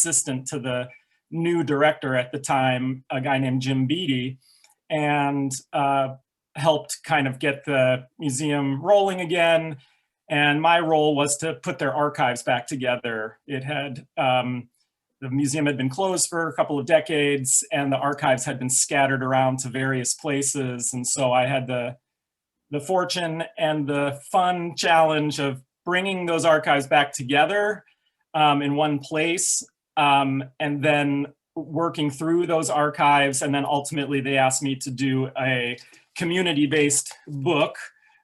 assistant to the new director at the time, a guy named Jim Beatty, and helped kind of get the museum rolling again. And my role was to put their archives back together. It had, the museum had been closed for a couple of decades, and the archives had been scattered around to various places. And so I had the fortune and the fun challenge of bringing those archives back together in one place, and then working through those archives. And then ultimately they asked me to do a community-based book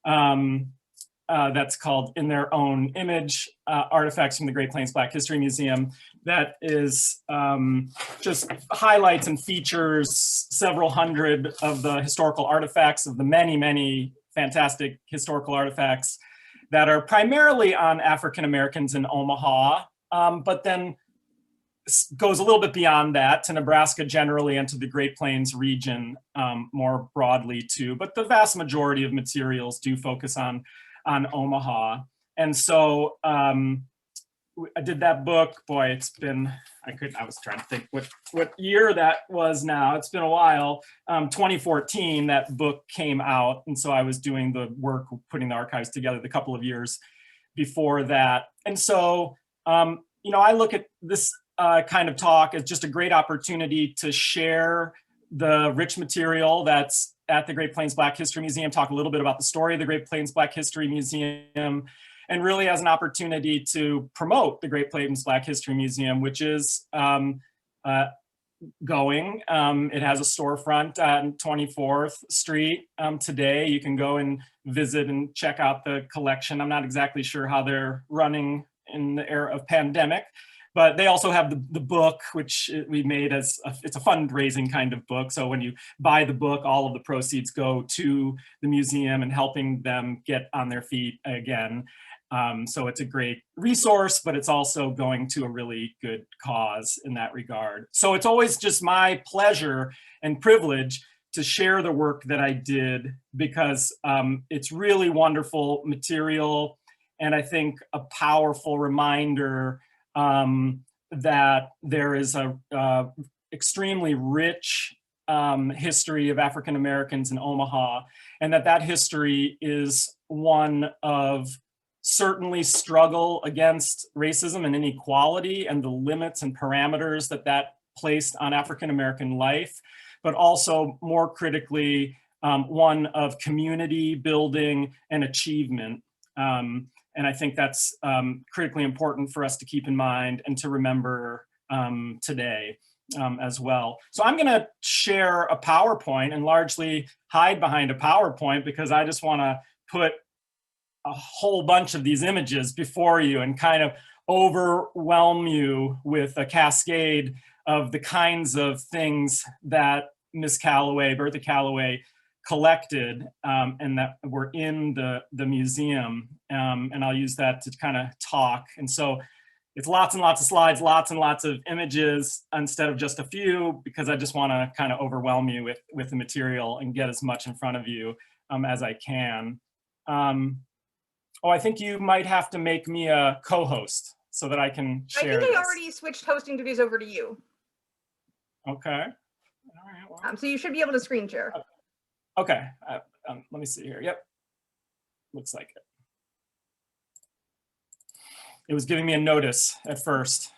that's called In Their Own Image, Artifacts from the Great Plains Black History Museum. That is just highlights and features several hundred of the historical artifacts, of the many, many fantastic historical artifacts that are primarily on African Americans in Omaha, but then goes a little bit beyond that to Nebraska generally and to the Great Plains region more broadly too. But the vast majority of materials do focus on Omaha. And so I did that book. Boy, it's been, I was trying to think what year that was now. It's been a while. 2014, that book came out. And so I was doing the work, putting the archives together the couple of years before that. And so, I look at this kind of talk as just a great opportunity to share the rich material that's at the Great Plains Black History Museum, talk a little bit about the story of the Great Plains Black History Museum, and really as an opportunity to promote the Great Plains Black History Museum, which is going. It has a storefront on 24th Street today. You can go and visit and check out the collection. I'm not exactly sure how they're running in the era of pandemic, but they also have the book, which we made as, it's a fundraising kind of book. So when you buy the book, all of the proceeds go to the museum and helping them get on their feet again. So it's a great resource, but it's also going to a really good cause in that regard. So it's always just my pleasure and privilege to share the work that I did, because it's really wonderful material. And I think a powerful reminder that there is a extremely rich history of African Americans in Omaha, and that history is one of certainly struggle against racism and inequality and the limits and parameters that placed on African American life, but also more critically, one of community building and achievement. And I think that's critically important for us to keep in mind and to remember today as well. So I'm gonna share a PowerPoint and largely hide behind a PowerPoint because I just wanna put a whole bunch of these images before you and kind of overwhelm you with a cascade of the kinds of things that Miss Calloway, Bertha Calloway, collected and that were in the museum. And I'll use that to kind of talk. And so it's lots and lots of slides, lots and lots of images instead of just a few, because I just want to kind of overwhelm you with the material and get as much in front of you as I can. I think you might have to make me a co-host so that I can share. I think I already switched hosting duties over to you. Okay. All right. Well. So you should be able to screen share. Okay. Let me see here. Yep. Looks like it. It was giving me a notice at first,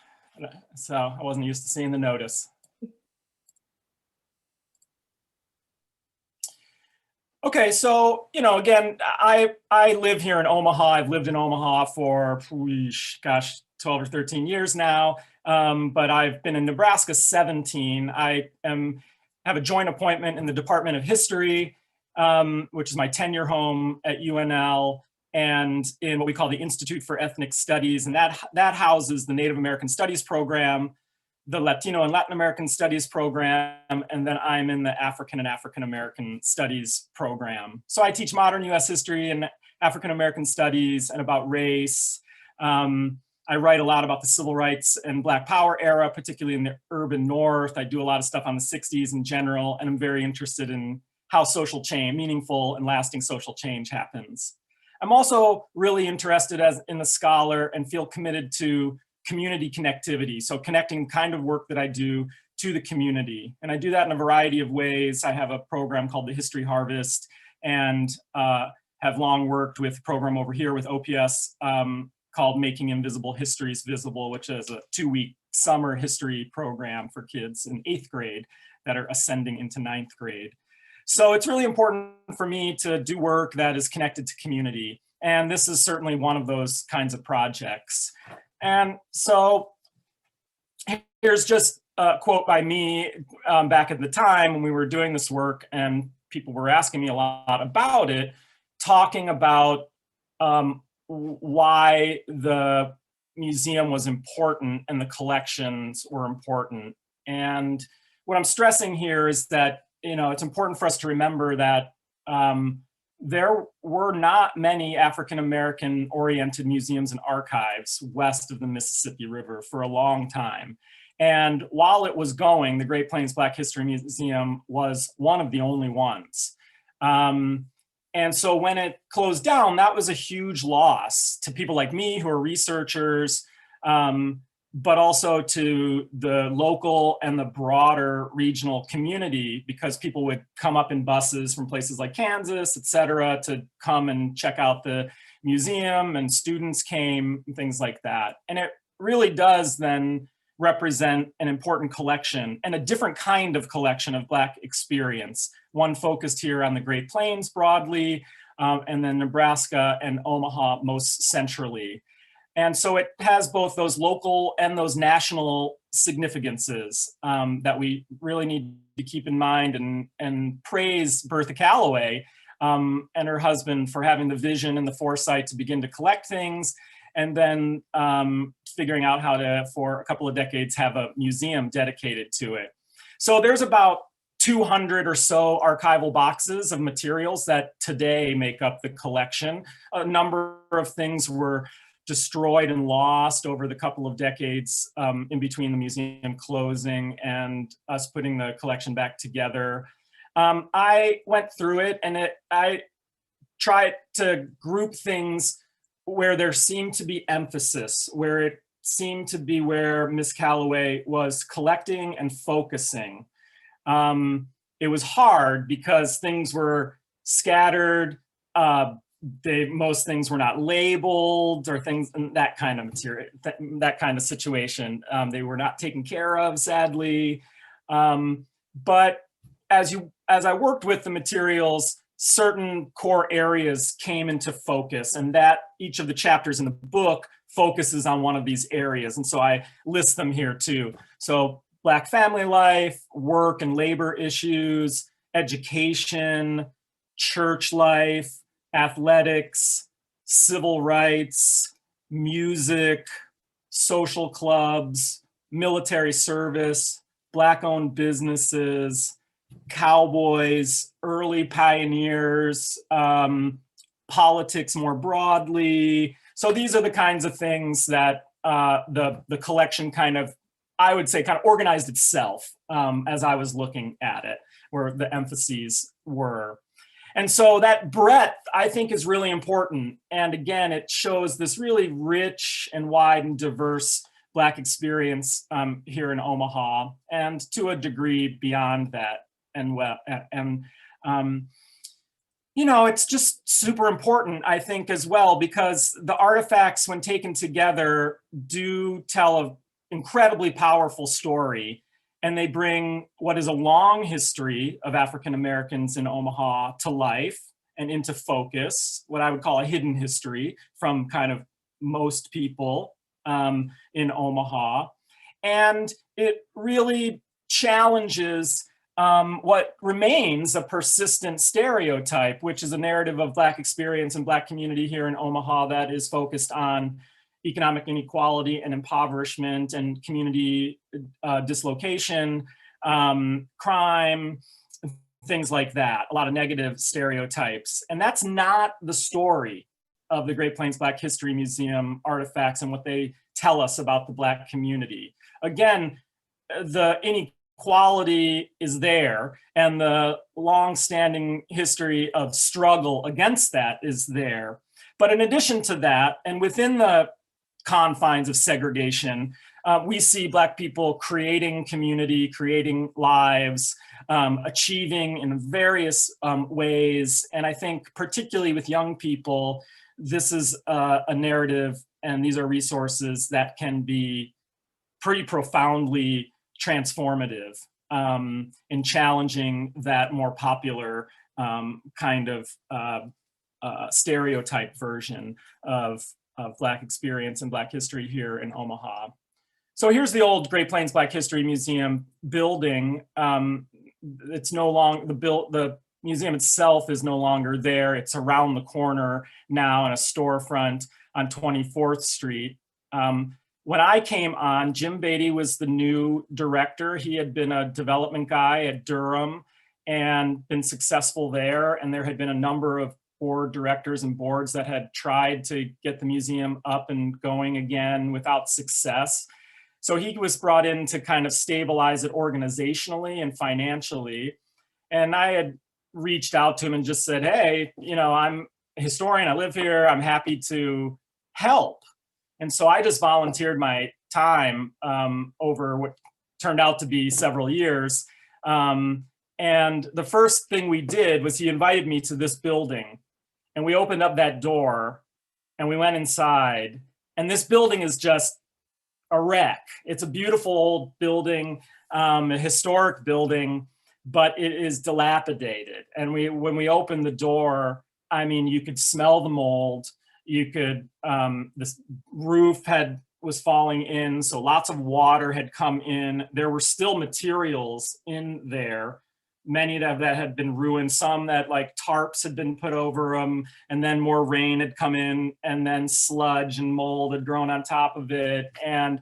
so I wasn't used to seeing the notice. Okay, so, again, I live here in Omaha. I've lived in Omaha for, 12 or 13 years now, but I've been in Nebraska 17. I have a joint appointment in the Department of History, which is my tenure home at UNL, and in what we call the Institute for Ethnic Studies, and that houses the Native American Studies program, the Latino and Latin American Studies program, and then I'm in the African and African American Studies program. So I teach modern US history and African American studies and about race. I write a lot about the civil rights and Black Power era, particularly in the urban North. I do a lot of stuff on the 60s in general, and I'm very interested in how social change, meaningful and lasting social change happens. I'm also really interested in the scholar and feel committed to community connectivity. So connecting kind of work that I do to the community. And I do that in a variety of ways. I have a program called the History Harvest, and have long worked with a program over here with OPS called Making Invisible Histories Visible, which is a 2-week summer history program for kids in 8th grade that are ascending into 9th grade. So it's really important for me to do work that is connected to community. And this is certainly one of those kinds of projects. And so here's just a quote by me back at the time when we were doing this work, and people were asking me a lot about it, talking about why the museum was important and the collections were important. And what I'm stressing here is that, you know, it's important for us to remember that there were not many African-American oriented museums and archives west of the Mississippi River for a long time. And while it was going, the Great Plains Black History Museum was one of the only ones. And so when it closed down, that was a huge loss to people like me who are researchers, but also to the local and the broader regional community, because people would come up in buses from places like Kansas, et cetera, to come and check out the museum, and students came and things like that. And it really does then represent an important collection, and a different kind of collection of Black experience, one focused here on the Great Plains broadly, and then Nebraska and Omaha most centrally. And so it has both those local and those national significances that we really need to keep in mind, and praise Bertha Calloway and her husband for having the vision and the foresight to begin to collect things, and then figuring out how to, for a couple of decades, have a museum dedicated to it. So there's about 200 or so archival boxes of materials that today make up the collection. A number of things were destroyed and lost over the couple of decades in between the museum closing and us putting the collection back together. I went through it, and I tried to group things where there seemed to be emphasis, where it seemed to be where Miss Calloway was collecting and focusing. It was hard because things were scattered. Most things were not labeled, or things, that kind of material, that kind of situation. They were not taken care of, sadly. But as I worked with the materials, certain core areas came into focus, and that each of the chapters in the book focuses on one of these areas. And so I list them here too. So Black family life, work and labor issues, education, church life, athletics, civil rights, music, social clubs, military service, Black-owned businesses, Cowboys, early pioneers, politics more broadly. So these are the kinds of things that the collection kind of, I would say, kind of organized itself as I was looking at it, where the emphases were. And so that breadth, I think, is really important. And again, it shows this really rich and wide and diverse Black experience here in Omaha, and to a degree beyond that. And you know, it's just super important, I think, as well, because the artifacts, when taken together, do tell an incredibly powerful story. And they bring what is a long history of African Americans in Omaha to life and into focus, what I would call a hidden history from kind of most people in Omaha. And it really challenges what remains a persistent stereotype, which is a narrative of Black experience and Black community here in Omaha that is focused on economic inequality and impoverishment and community dislocation, crime, things like that, a lot of negative stereotypes. And that's not the story of the Great Plains Black History Museum artifacts and what they tell us about the Black community. Again, the inequality is there, and the long-standing history of struggle against that is there. But in addition to that, and within the confines of segregation. We see Black people creating community, creating lives, achieving in various ways. And I think particularly with young people, this is a narrative and these are resources that can be pretty profoundly transformative in challenging that more popular kind of stereotype version of Black experience and Black history here in Omaha. So here's the old Great Plains Black History Museum building. It's no longer, the museum itself is no longer there. It's around the corner now in a storefront on 24th Street. When I came on, Jim Beatty was the new director. He had been a development guy at Durham and been successful there. And there had been a number of board directors and boards that had tried to get the museum up and going again without success. So he was brought in to kind of stabilize it organizationally and financially. And I had reached out to him and just said, hey, you know, I'm a historian, I live here, I'm happy to help. And so I just volunteered my time over what turned out to be several years. And the first thing we did was he invited me to this building and we opened up that door and we went inside, and this building is just a wreck. It's a beautiful old building, a historic building, but it is dilapidated. And when we opened the door, I mean, you could smell the mold. You could, this roof was falling in, so lots of water had come in. There were still materials in there, many that had been ruined, some that like tarps had been put over them, and then more rain had come in, and then sludge and mold had grown on top of it. And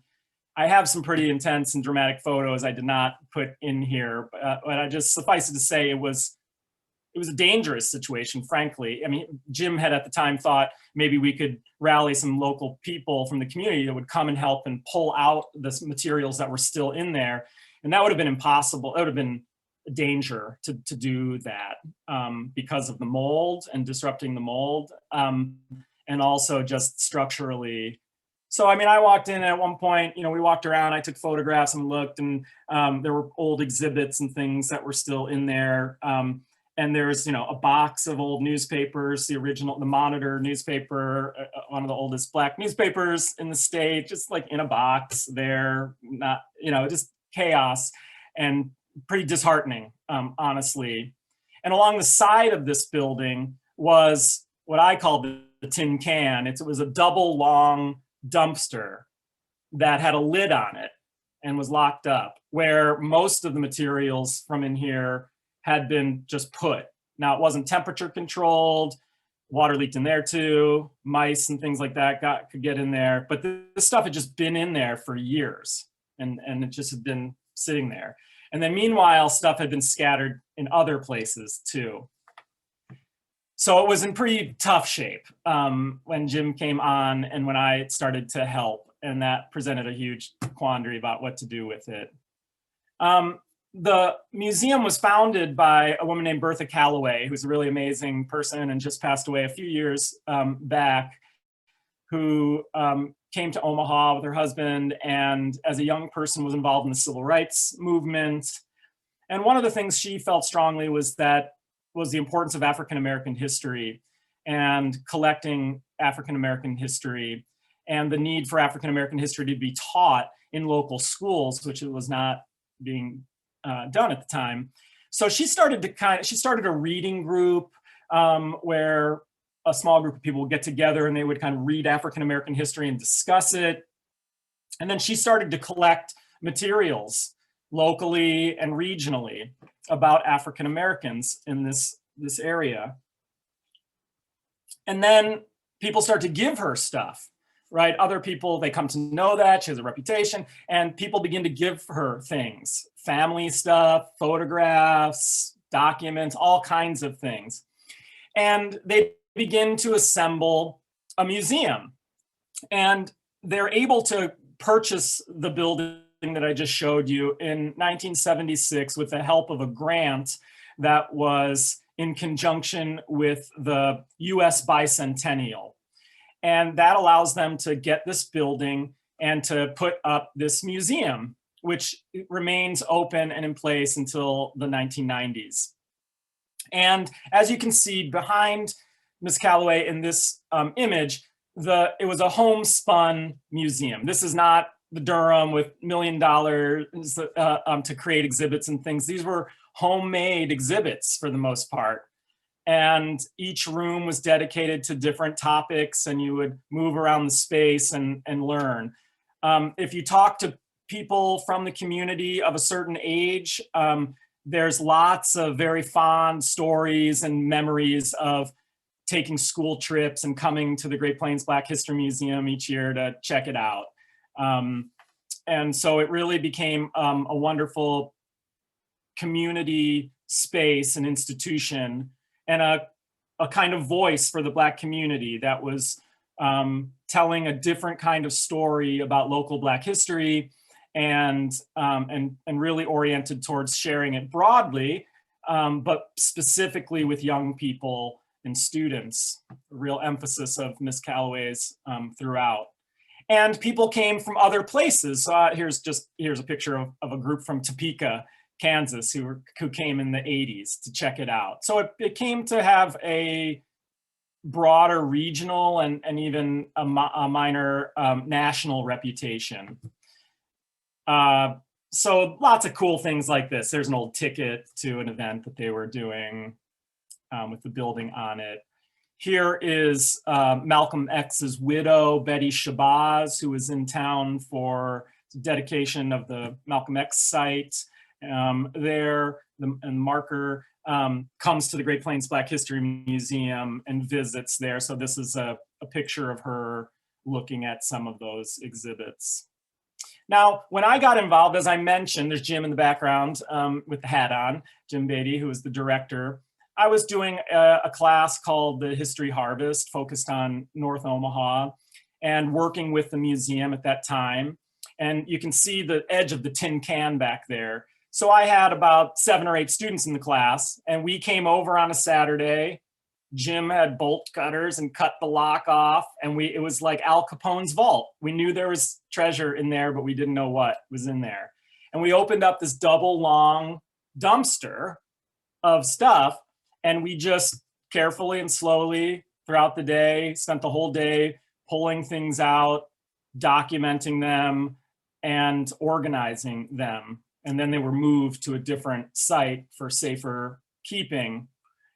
I have some pretty intense and dramatic photos I did not put in here, but I just suffice it to say it was a dangerous situation, frankly. I mean, Jim had at the time thought maybe we could rally some local people from the community that would come and help and pull out the materials that were still in there. And that would have been impossible. It would have been a danger to do that because of the mold and disrupting the mold, and also just structurally. So, I mean, I walked in at one point, you know, we walked around, I took photographs and looked, and there were old exhibits and things that were still in there. And there's, you know, a box of old newspapers, the Monitor newspaper, one of the oldest Black newspapers in the state, just like in a box there, not, you know, just chaos and pretty disheartening, honestly. And along the side of this building was what I called the tin can. It was a double long dumpster that had a lid on it and was locked up, where most of the materials from in here had been just put. Now, it wasn't temperature controlled, water leaked in there too, mice and things like that could get in there, but this stuff had just been in there for years, and it just had been sitting there. And then meanwhile, stuff had been scattered in other places too. So it was in pretty tough shape when Jim came on and when I started to help, and that presented a huge quandary about what to do with it. The museum was founded by a woman named Bertha Calloway, who's a really amazing person and just passed away a few years back, who came to Omaha with her husband and as a young person was involved in the civil rights movement. And one of the things she felt strongly was the importance of African-American history and collecting African-American history and the need for African-American history to be taught in local schools, which it was not being done at the time. So she started a reading group where a small group of people would get together and they would kind of read African-American history and discuss it. And then she started to collect materials locally and regionally about African-Americans in this area. And then people start to give her stuff, right? Other people, they come to know that she has a reputation, and people begin to give her things, family stuff, photographs, documents, all kinds of things. And they begin to assemble a museum, and they're able to purchase the building that I just showed you in 1976 with the help of a grant that was in conjunction with the US bicentennial. And that allows them to get this building and to put up this museum, which remains open and in place until the 1990s. And as you can see behind Ms. Calloway in this image, it was a homespun museum. This is not the Durham with $1 million to create exhibits and things. These were homemade exhibits for the most part. And each room was dedicated to different topics, and you would move around the space and learn. If you talk to people from the community of a certain age, there's lots of very fond stories and memories of taking school trips and coming to the Great Plains Black History Museum each year to check it out. And so it really became a wonderful community space and institution, and a kind of voice for the Black community that was telling a different kind of story about local Black history, and really oriented towards sharing it broadly, but specifically with young people and students, a real emphasis of Ms. Calloway's throughout. And people came from other places. Here's a picture of a group from Topeka, Kansas, who came in the 80s to check it out. So it came to have a broader regional and even a minor national reputation. So lots of cool things like this. There's an old ticket to an event that they were doing with the building on it. Here is Malcolm X's widow, Betty Shabazz, who was in town for dedication of the Malcolm X site. And marker comes to the Great Plains Black History Museum and visits there. So this is a picture of her looking at some of those exhibits. Now, when I got involved, as I mentioned, there's Jim in the background with the hat on, Jim Beatty, who is the director. I was doing a class called the History Harvest, focused on North Omaha, and working with the museum at that time. And you can see the edge of the tin can back there. So I had about 7 or 8 students in the class, and we came over on a Saturday. Jim had bolt cutters and cut the lock off, and it was like Al Capone's vault. We knew there was treasure in there, but we didn't know what was in there. And we opened up this double long dumpster of stuff, and we just carefully and slowly throughout the day, spent the whole day pulling things out, documenting them, and organizing them. And then they were moved to a different site for safer keeping.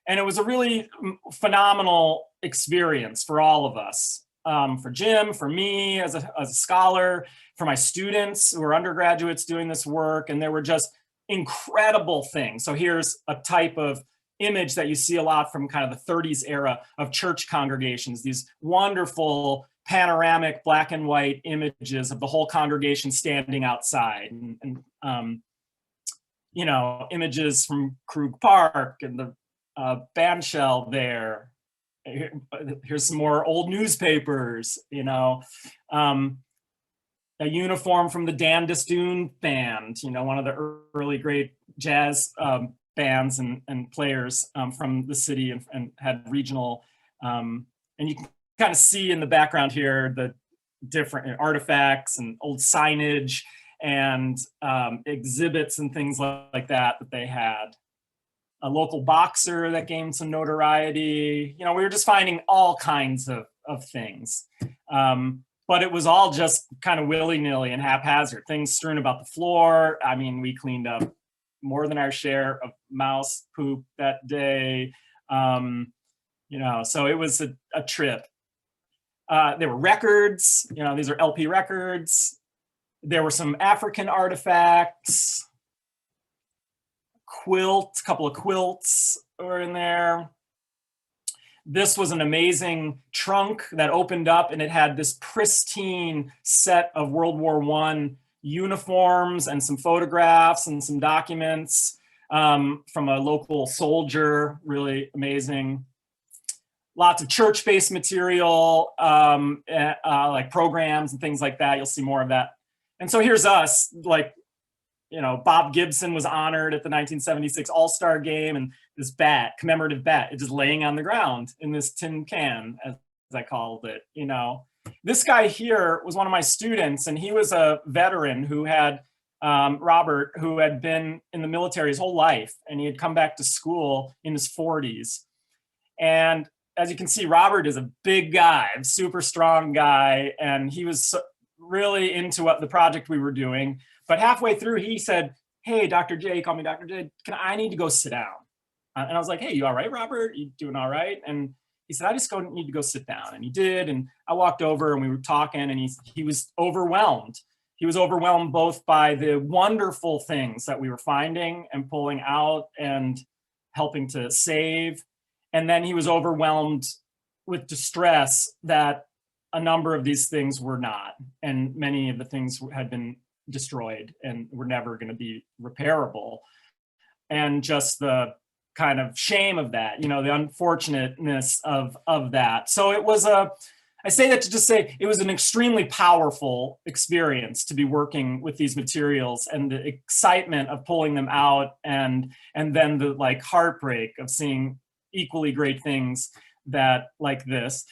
And it was a really phenomenal experience for all of us, for Jim, for me as a scholar, for my students who were undergraduates doing this work. And there were just incredible things. So here's a type of image that you see a lot from kind of the 30s era of church congregations, these wonderful panoramic black and white images of the whole congregation standing outside, and you know, images from Krug Park and the bandshell there. Here's some more old newspapers, you know, a uniform from the Dan Distoon band, you know, one of the early great jazz bands and players from the city, and had regional, and you can kind of see in the background here the different artifacts and old signage and exhibits and things like that they had. A local boxer that gained some notoriety. You know, we were just finding all kinds of things. But it was all just kind of willy-nilly and haphazard. Things strewn about the floor. I mean, we cleaned up more than our share of mouse poop that day. You know, so it was a trip. There were records, you know, these are LP records. There were some African artifacts, quilts, a couple of quilts were in there. This was an amazing trunk that opened up, and it had this pristine set of World War I uniforms and some photographs and some documents from a local soldier, really amazing. Lots of church-based material, like programs and things like that. You'll see more of that. And so here's us, like, you know, Bob Gibson was honored at the 1976 All-Star game, and this bat, commemorative bat, is just laying on the ground in this tin can as I called it, you know. This guy here was one of my students, and he was a veteran who had, Robert, who had been in the military his whole life, and he had come back to school in his 40s. And as you can see, Robert is a big guy, super strong guy, and he was really into what the project we were doing. But halfway through, he said, "Hey, Dr. J," call me Dr. J, I need to go sit down. And I was like, "Hey, you all right, Robert? You doing all right?" And he said, "I just need to go sit down." And he did. And I walked over and we were talking, and he was overwhelmed. He was overwhelmed both by the wonderful things that we were finding and pulling out and helping to save. And then he was overwhelmed with distress that a number of these things were not. And many of the things had been destroyed and were never going to be repairable. And just the kind of shame of that, you know, the unfortunateness of that. So it was I say that to just say it was an extremely powerful experience to be working with these materials, and the excitement of pulling them out, and then the like heartbreak of seeing equally great things that, like this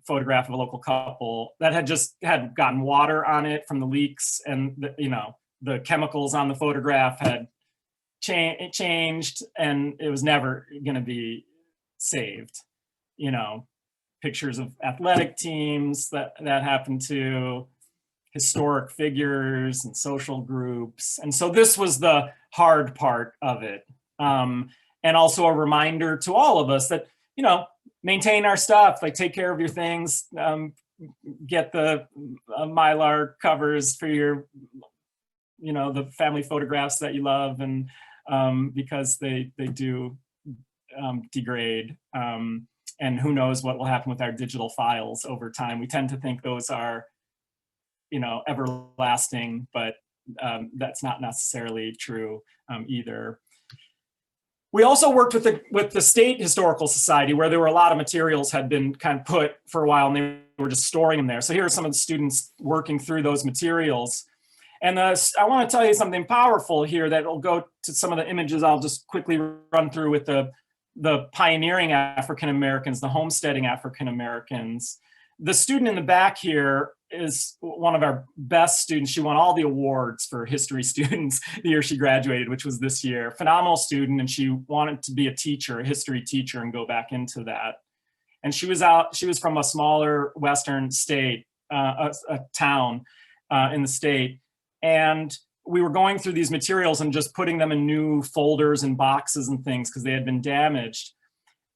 photograph of a local couple that had gotten water on it from the leaks, and the chemicals on the photograph had changed, and it was never going to be saved. You know, pictures of athletic teams that happened to, historic figures and social groups. And so this was the hard part of it. And also a reminder to all of us that, you know, maintain our stuff, like take care of your things, get the Mylar covers for your, you know, the family photographs that you love, and because they do degrade. And who knows what will happen with our digital files over time. We tend to think those are, you know, everlasting, but that's not necessarily true either. We also worked with the State Historical Society, where there were a lot of materials had been kind of put for a while, and they were just storing them there. So here are some of the students working through those materials. And I want to tell you something powerful here that will go to some of the images I'll just quickly run through with the pioneering African Americans, the homesteading African Americans. The student in the back here is one of our best students. She won all the awards for history students the year she graduated, which was this year. Phenomenal student, and she wanted to be a teacher, a history teacher, and go back into that. And she was from a smaller Western state, a town in the state. And we were going through these materials and just putting them in new folders and boxes and things because they had been damaged.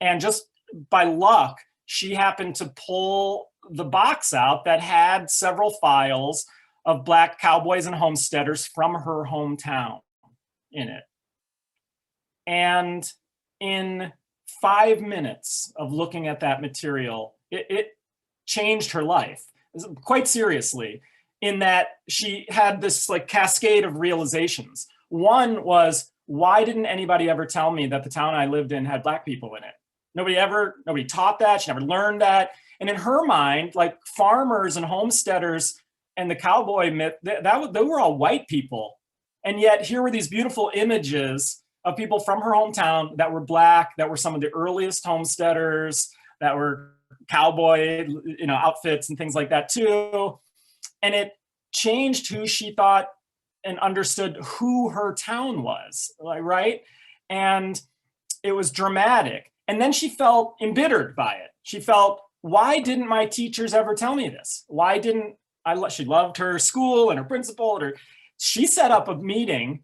And just by luck, she happened to pull the box out that had several files of Black cowboys and homesteaders from her hometown in it. And in 5 minutes of looking at that material, it changed her life, quite seriously, in that she had this like cascade of realizations. One was, why didn't anybody ever tell me that the town I lived in had Black people in it? Nobody taught that. She never learned that. And in her mind, like farmers and homesteaders and the cowboy myth, they were all white people. And yet here were these beautiful images of people from her hometown that were Black, that were some of the earliest homesteaders, that were cowboy, you know, outfits and things like that too. And it changed who she thought and understood who her town was, right? And it was dramatic. And then she felt embittered by it. She felt, why didn't my teachers ever tell me this? Why didn't she loved her school and her principal. She set up a meeting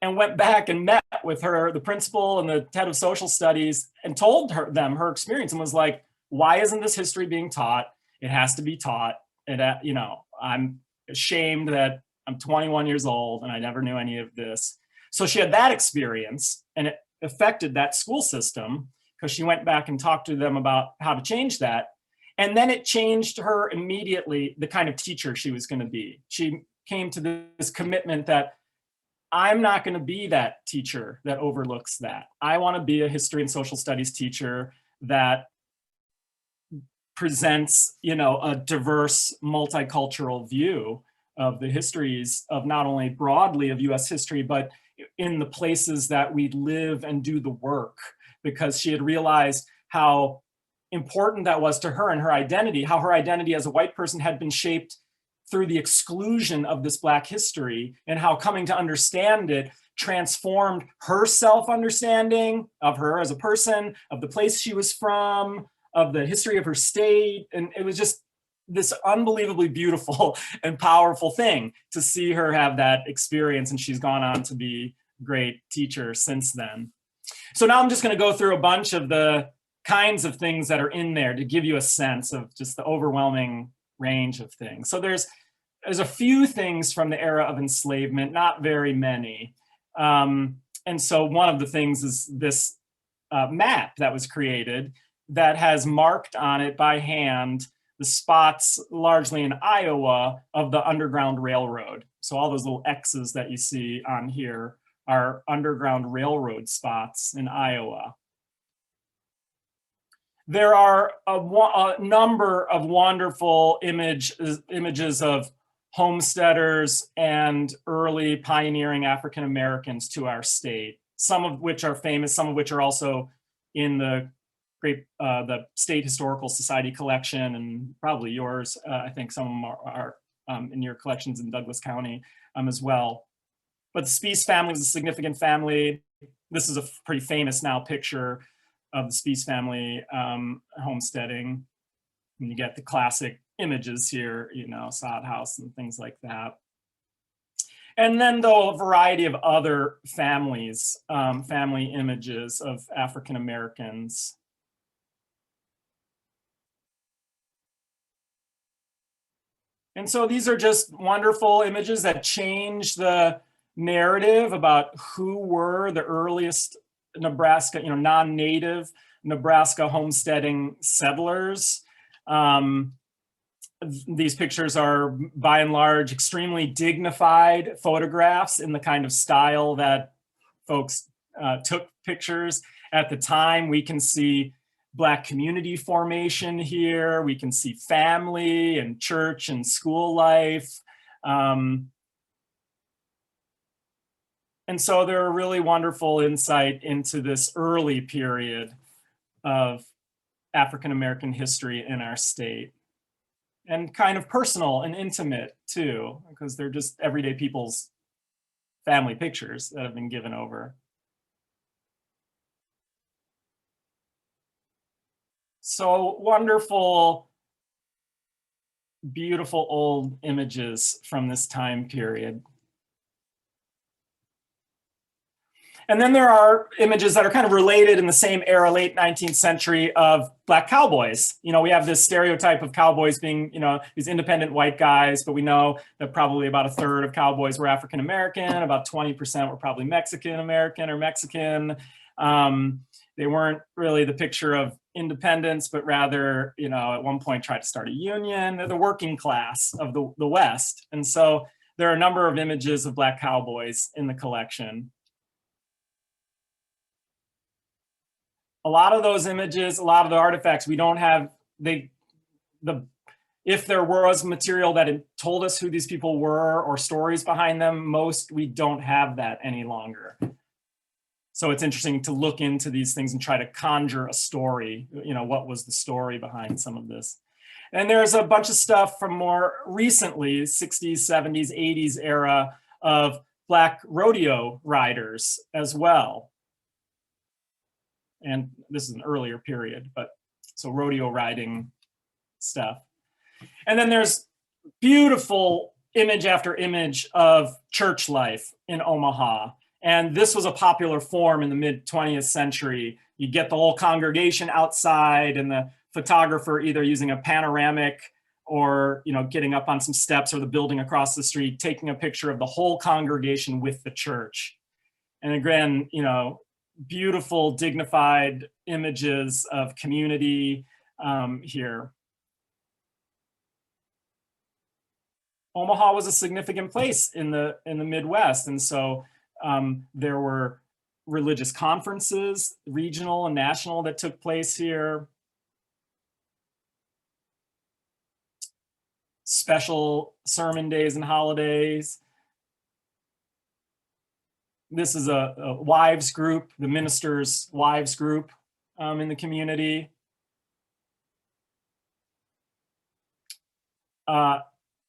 and went back and met with the principal and the head of social studies, and told them her experience, and was like, why isn't this history being taught? It has to be taught. And, you know, I'm ashamed that I'm 21 years old and I never knew any of this. So she had that experience, and it affected that school system because she went back and talked to them about how to change that. And then it changed her immediately, the kind of teacher she was going to be. She came to this commitment that I'm not going to be that teacher that overlooks that. I want to be a history and social studies teacher that presents, you know, a diverse, multicultural view of the histories of not only broadly of US history, but in the places that we live and do the work. Because she had realized how important that was to her and her identity, how her identity as a white person had been shaped through the exclusion of this Black history, and how coming to understand it transformed her self-understanding of her as a person, of the place she was from, of the history of her state. And it was just this unbelievably beautiful and powerful thing to see her have that experience. And she's gone on to be a great teacher since then. So now I'm just going to go through a bunch of the kinds of things that are in there to give you a sense of just the overwhelming range of things. So there's a few things from the era of enslavement, not very many. And so one of the things is this map that was created that has marked on it by hand the spots, largely in Iowa, of the Underground Railroad. So all those little X's that you see on here are Underground Railroad spots in Iowa. There are a number of wonderful images of homesteaders and early pioneering African Americans to our state, some of which are famous, some of which are also in the the State Historical Society collection, and probably yours. I think some of them are in your collections in Douglas County as well. But the Speece family is a significant family. This is a pretty famous now picture of the Speece family homesteading. And you get the classic images here, you know, sod house and things like that. And then though a variety of other families, family images of African Americans. And so these are just wonderful images that change the narrative about who were the earliest Nebraska, you know, non-native Nebraska homesteading settlers. These pictures are by and large extremely dignified photographs in the kind of style that folks took pictures at the time. We can see Black community formation here. We can see family and church and school life. And so they're a really wonderful insight into this early period of African American history in our state. And kind of personal and intimate too, because they're just everyday people's family pictures that have been given over. So wonderful, beautiful old images from this time period. And then there are images that are kind of related in the same era, late 19th century, of Black cowboys. You know, we have this stereotype of cowboys being, you know, these independent white guys, but we know that probably about a third of cowboys were African American, about 20% were probably Mexican American or Mexican. They weren't really the picture of independence, but rather, you know, at one point tried to start a union. They're the working class of the West. And so there are a number of images of Black cowboys in the collection. A lot of those images, a lot of the artifacts, we don't have, if there was material that told us who these people were or stories behind them, we don't have that any longer. So it's interesting to look into these things and try to conjure a story, you know, what was the story behind some of this. And there's a bunch of stuff from more recently, 60s, 70s, 80s era of Black rodeo riders as well. And this is an earlier period, but so rodeo riding stuff. And then there's beautiful image after image of church life in Omaha. And this was a popular form in the mid 20th century. You get the whole congregation outside and the photographer either using a panoramic or, you know, getting up on some steps or the building across the street, taking a picture of the whole congregation with the church. And again, you know, beautiful, dignified images of community here. Omaha was a significant place in the Midwest, and so there were religious conferences, regional and national, that took place here. Special sermon days and holidays. This is a wives group, the ministers' wives group in the community.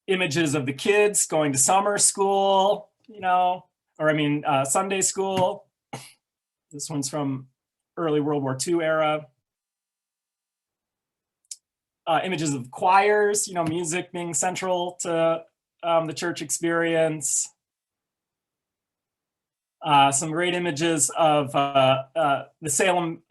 images of the kids going to summer school, Sunday school. This one's from early World War II era. Images of choirs, music being central to the church experience. Some great images of the Salem,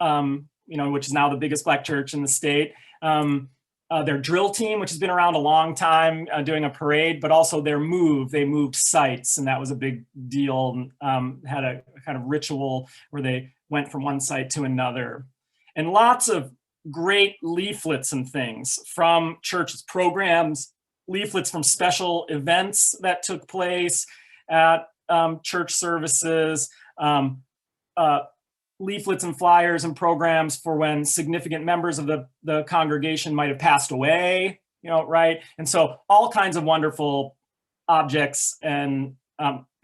which is now the biggest Black church in the state. Their drill team, which has been around a long time, doing a parade, but also their move. They moved sites, and that was a big deal. Had a kind of ritual where they went from one site to another. And lots of great leaflets and things from churches, programs, leaflets from special events that took place at church services, leaflets and flyers and programs for when significant members of the congregation might have passed away, right? And so all kinds of wonderful objects and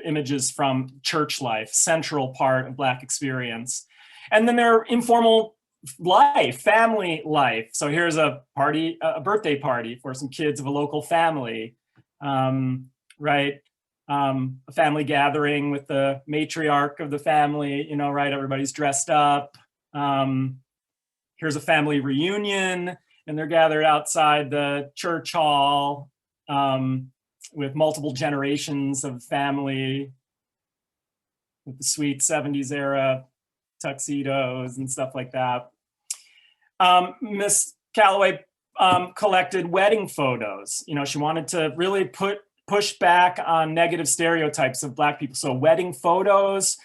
images from church life, central part of Black experience. And then their informal life, family life. So here's a party, a birthday party for some kids of a local family, right? A family gathering with the matriarch of the family, right? Everybody's dressed up. Here's a family reunion, and they're gathered outside the church hall with multiple generations of family with the sweet 70s era tuxedos and stuff like that. Miss Calloway collected wedding photos. She wanted to really push back on negative stereotypes of Black people. So wedding photos,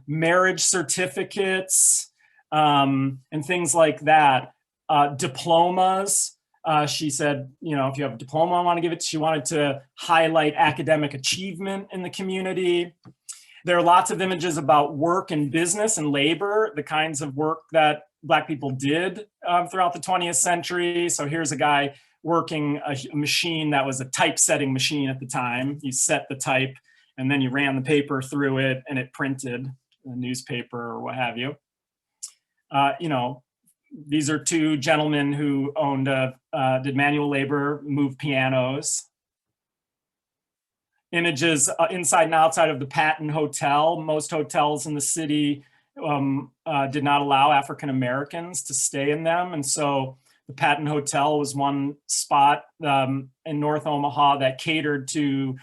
marriage certificates, and things like that. Diplomas. She said, if you have a diploma, I want to give it. She wanted to highlight academic achievement in the community. There are lots of images about work and business and labor, the kinds of work that Black people did throughout the 20th century. So here's a guy working a machine that was a typesetting machine at the time. You set the type and then you ran the paper through it and it printed a newspaper or what have you. These are two gentlemen who owned, did manual labor, moved pianos. Images inside and outside of the Patton Hotel. Most hotels in the city did not allow African Americans to stay in them. And so the Patton Hotel was one spot in North Omaha that catered to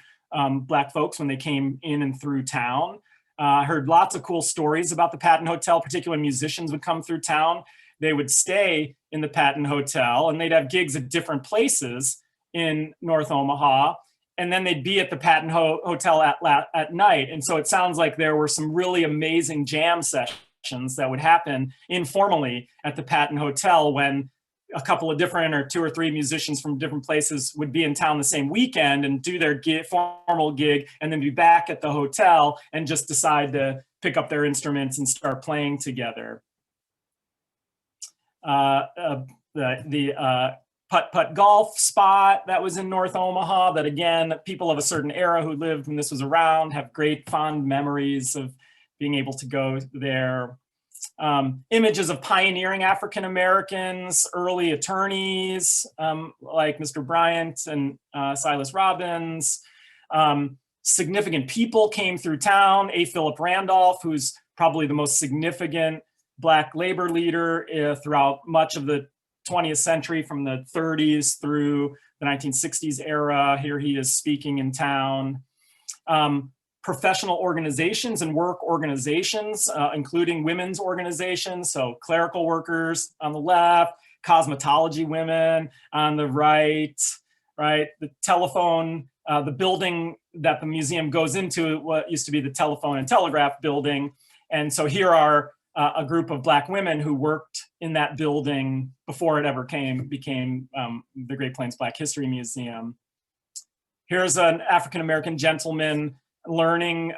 Black folks when they came in and through town. I heard lots of cool stories about the Patton Hotel, particularly when musicians would come through town. They would stay in the Patton Hotel and they'd have gigs at different places in North Omaha. And then they'd be at the Patton Hotel at night. And so it sounds like there were some really amazing jam sessions that would happen informally at the Patton Hotel when a couple of different or two or three musicians from different places would be in town the same weekend and do their formal gig and then be back at the hotel and just decide to pick up their instruments and start playing together. The putt-putt golf spot that was in North Omaha that, again, people of a certain era who lived when this was around have great fond memories of being able to go there. Images of pioneering African Americans, early attorneys like Mr. Bryant and Silas Robbins. Significant people came through town. A. Philip Randolph, who's probably the most significant Black labor leader throughout much of the 20th century, from the 30s through the 1960s era. Here he is speaking in town. Professional organizations and work organizations, including women's organizations. So clerical workers on the left, cosmetology women on the right? The telephone, the building that the museum goes into, what used to be the telephone and telegraph building. And so here are a group of Black women who worked in that building before it ever became the Great Plains Black History Museum. Here's an African-American gentleman learning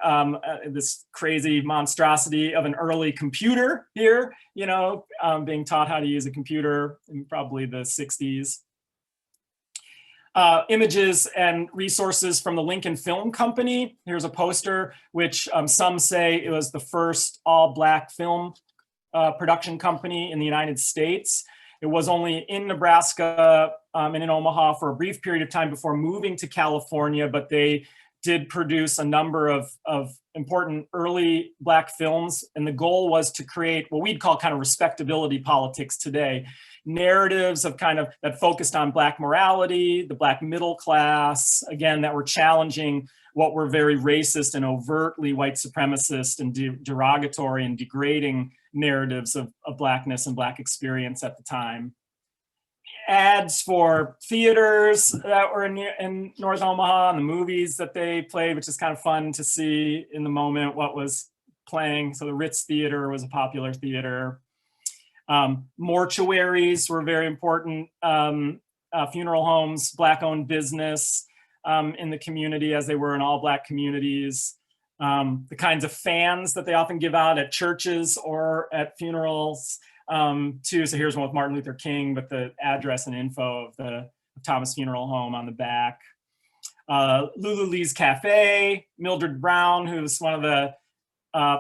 this crazy monstrosity of an early computer here, being taught how to use a computer in probably the 60s. Images and resources from the Lincoln Film Company. Here's a poster, which some say it was the first all-Black film production company in the United States. It was only in Nebraska and in Omaha for a brief period of time before moving to California, but they did produce a number of important early Black films. And the goal was to create what we'd call kind of respectability politics today. Narratives of kind of that focused on Black morality, the Black middle class, again, that were challenging what were very racist and overtly white supremacist and derogatory and degrading narratives of Blackness and Black experience at the time. Ads for theaters that were in North Omaha and the movies that they played, which is kind of fun to see in the moment what was playing. So the Ritz Theater was a popular theater. Mortuaries were very important. Funeral homes, Black-owned business in the community, as they were in all Black communities. The kinds of fans that they often give out at churches or at funerals too. So here's one with Martin Luther King, but the address and info of the Thomas Funeral Home on the back. Lulu Lee's Cafe, Mildred Brown, who's one of the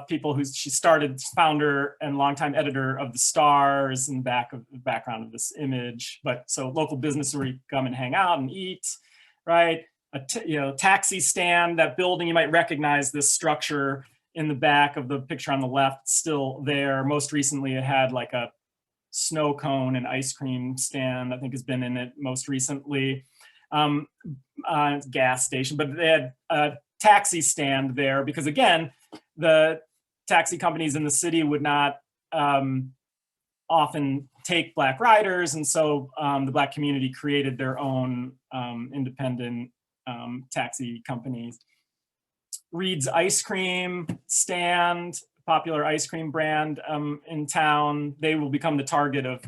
people she started, founder and longtime editor of the Star, is in the background of this image. But so local business where you come and hang out and eat, right? Taxi stand, that building, you might recognize this structure in the back of the picture on the left, still there. Most recently, it had like a snow cone and ice cream stand, I think has been in it most recently. Gas station, but they had a taxi stand there because, again, the taxi companies in the city would not often take Black riders, and so the Black community created their own independent taxi companies. Reed's ice cream stand, popular ice cream brand in town. They will become the target of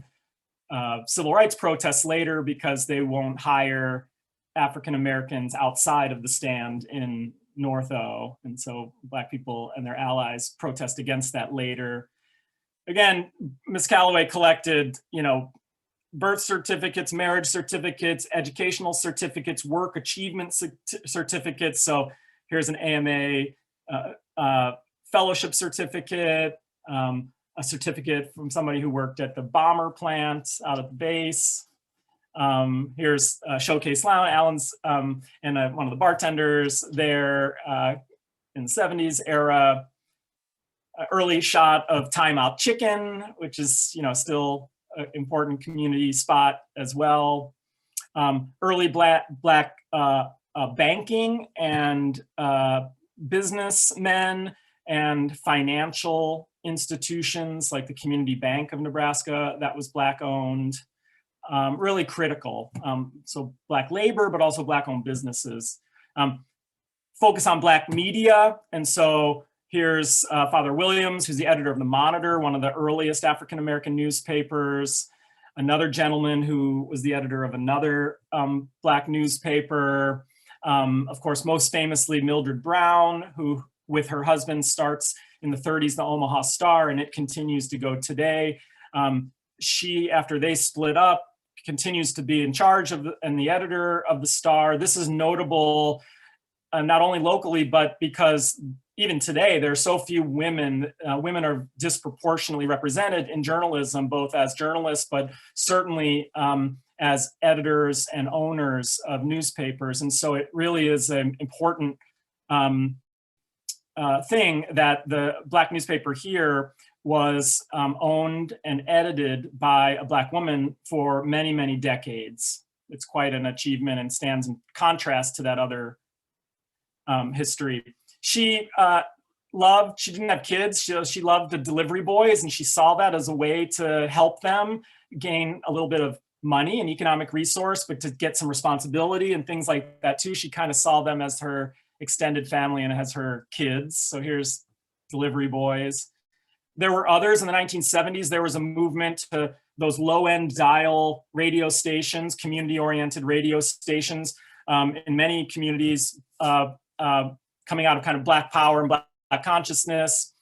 civil rights protests later because they won't hire African Americans outside of the stand in North O. And so Black people and their allies protest against that later. Again, Miss Calloway collected, birth certificates, marriage certificates, educational certificates, work achievement certificates. So here's an AMA fellowship certificate, a certificate from somebody who worked at the bomber plant out at the base. Here's Showcase Lounge, Alan's and one of the bartenders there in the 70s era. Early shot of Time Out Chicken, which is still an important community spot as well. Early black banking and businessmen and financial institutions like the Community Bank of Nebraska, that was Black owned. Really critical. So Black labor, but also Black owned businesses. Focus on Black media. And so here's Father Williams, who's the editor of the Monitor, one of the earliest African-American newspapers. Another gentleman who was the editor of another Black newspaper. Of course, most famously, Mildred Brown, who with her husband starts in the 30s, the Omaha Star, and it continues to go today. She, after they split up, continues to be in charge of and the editor of the Star. This is notable not only locally, but because even today, there are so few women. Women are disproportionately represented in journalism, both as journalists, but certainly as editors and owners of newspapers. And so it really is an important thing that the Black newspaper here was owned and edited by a Black woman for many, many decades. It's quite an achievement and stands in contrast to that other history. She didn't have kids, she loved the delivery boys, and she saw that as a way to help them gain a little bit of money and economic resource, but to get some responsibility and things like that too. She kind of saw them as her extended family and as her kids. So here's delivery boys. There were others in the 1970s. There was a movement to those low-end dial radio stations, community-oriented radio stations in many communities coming out of kind of Black power and Black consciousness,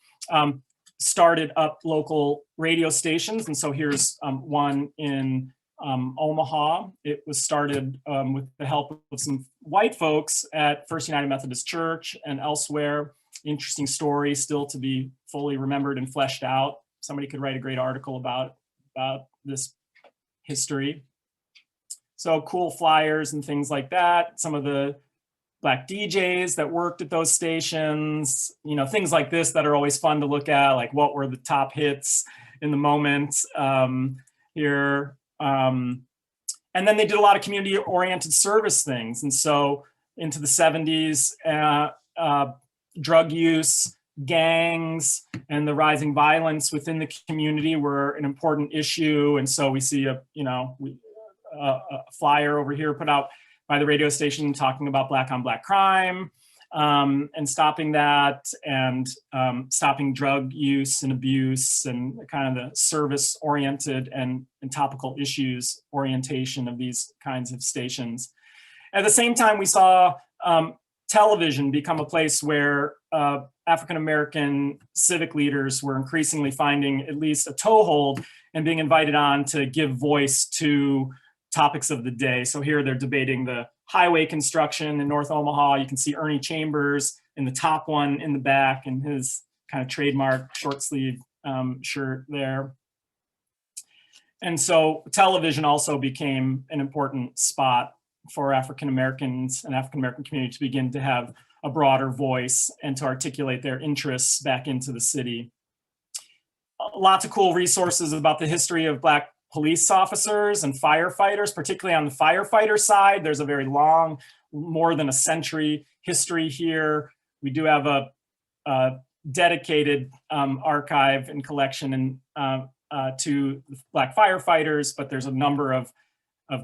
started up local radio stations. And so here's one in Omaha. It was started with the help of some white folks at First United Methodist Church and elsewhere. Interesting story, still to be fully remembered and fleshed out. Somebody could write a great article about this history. So cool flyers and things like that. Some of the Black DJs that worked at those stations, you know, things like this that are always fun to look at, like what were the top hits in the moment here. And then they did a lot of community-oriented service things. And so into the 70s, drug use, gangs, and the rising violence within the community were an important issue. And so we see a flyer over here put out by the radio station talking about Black on Black crime, and stopping that, and stopping drug use and abuse, and kind of the service-oriented and topical issues orientation of these kinds of stations. At the same time, we saw television become a place where African-American civic leaders were increasingly finding at least a toehold and being invited on to give voice to topics of the day. So here they're debating the highway construction in North Omaha. You can see Ernie Chambers in the top one in the back in his kind of trademark short sleeve shirt there. And so television also became an important spot for African Americans and African American community to begin to have a broader voice and to articulate their interests back into the city. Lots of cool resources about the history of Black police officers and firefighters, particularly on the firefighter side. There's a very long, more than a century history here. We do have a dedicated archive and collection to Black firefighters, but there's a number of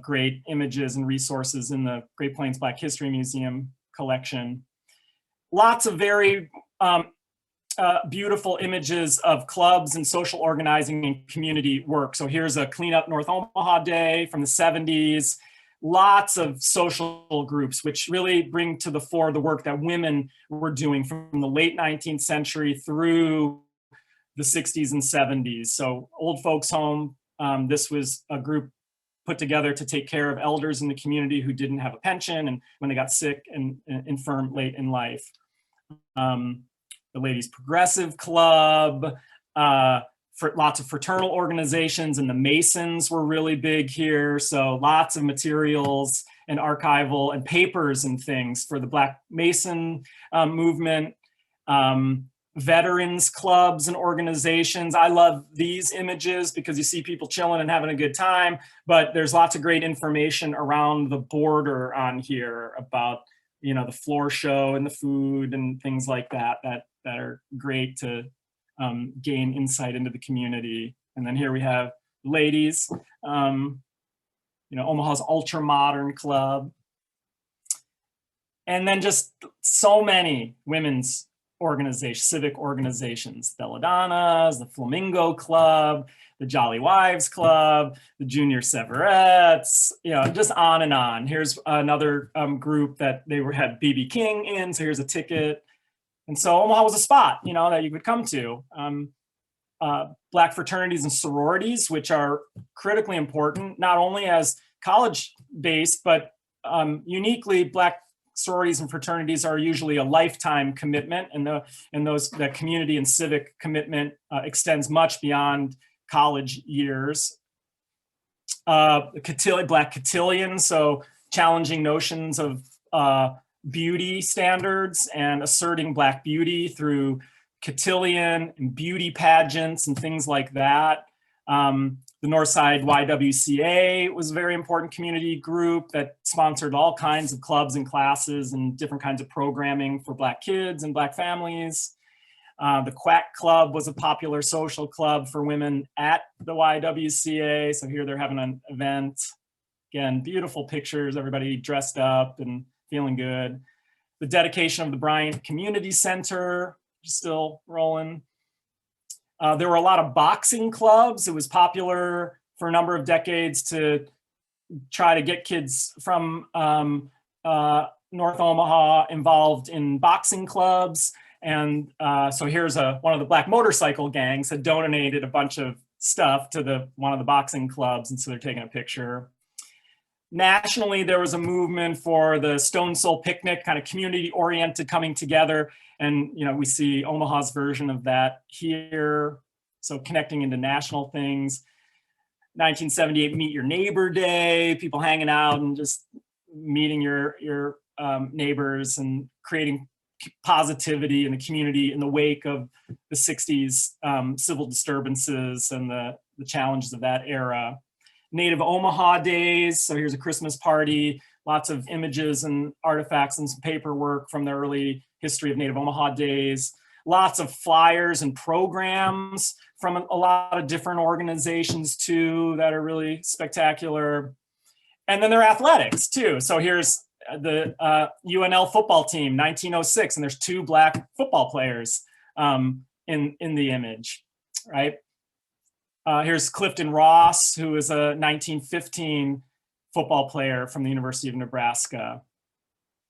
great images and resources in the Great Plains Black History Museum collection. Lots of very beautiful images of clubs and social organizing and community work. So here's a Clean Up North Omaha Day from the 70s. Lots of social groups, which really bring to the fore the work that women were doing from the late 19th century through the 60s and 70s. So Old Folks Home, this was a group put together to take care of elders in the community who didn't have a pension and when they got sick and infirm late in life. The Ladies Progressive Club, for lots of fraternal organizations, and the Masons were really big here. So lots of materials and archival and papers and things for the Black Mason movement. Veterans clubs and organizations. I love these images because you see people chilling and having a good time, but there's lots of great information around the border on here about, you know, the floor show and the food and things like that that are great to gain insight into the community. And then here we have ladies, you know, Omaha's Ultra Modern Club. And then just so many women's organizations, civic organizations, the Belladonnas, the Flamingo Club, the Jolly Wives Club, the Junior Severettes, you know, just on and on. Here's another group that had B.B. King in, so here's a ticket. And so Omaha was a spot, you know, that you could come to. Black fraternities and sororities, which are critically important, not only as college-based, but uniquely Black sororities and fraternities are usually a lifetime commitment, and the community and civic commitment extends much beyond college years. Black cotillion, so challenging notions of beauty standards and asserting Black beauty through cotillion and beauty pageants and things like that. The Northside YWCA was a very important community group that sponsored all kinds of clubs and classes and different kinds of programming for Black kids and Black families. The Quack Club was a popular social club for women at the YWCA. So here they're having an event. Again, beautiful pictures, everybody dressed up and feeling good. The dedication of the Bryant Community Center, still rolling. There were a lot of boxing clubs. It was popular for a number of decades to try to get kids from North Omaha involved in boxing clubs. And so here's one of the Black motorcycle gangs had donated a bunch of stuff to one of the boxing clubs, and so they're taking a picture. Nationally, there was a movement for the Stone Soul Picnic, kind of community-oriented coming together. And, you know, we see Omaha's version of that here. So connecting into national things. 1978 Meet Your Neighbor Day, people hanging out and just meeting your neighbors and creating positivity in the community in the wake of the 60s civil disturbances and the challenges of that era. Native Omaha Days, so here's a Christmas party, lots of images and artifacts and some paperwork from the early history of Native Omaha Days. Lots of flyers and programs from a lot of different organizations too that are really spectacular. And then there are athletics too. So here's the UNL football team, 1906, and there's 2 Black football players in the image, right? Here's Clifton Ross, who is a 1915 football player from the University of Nebraska.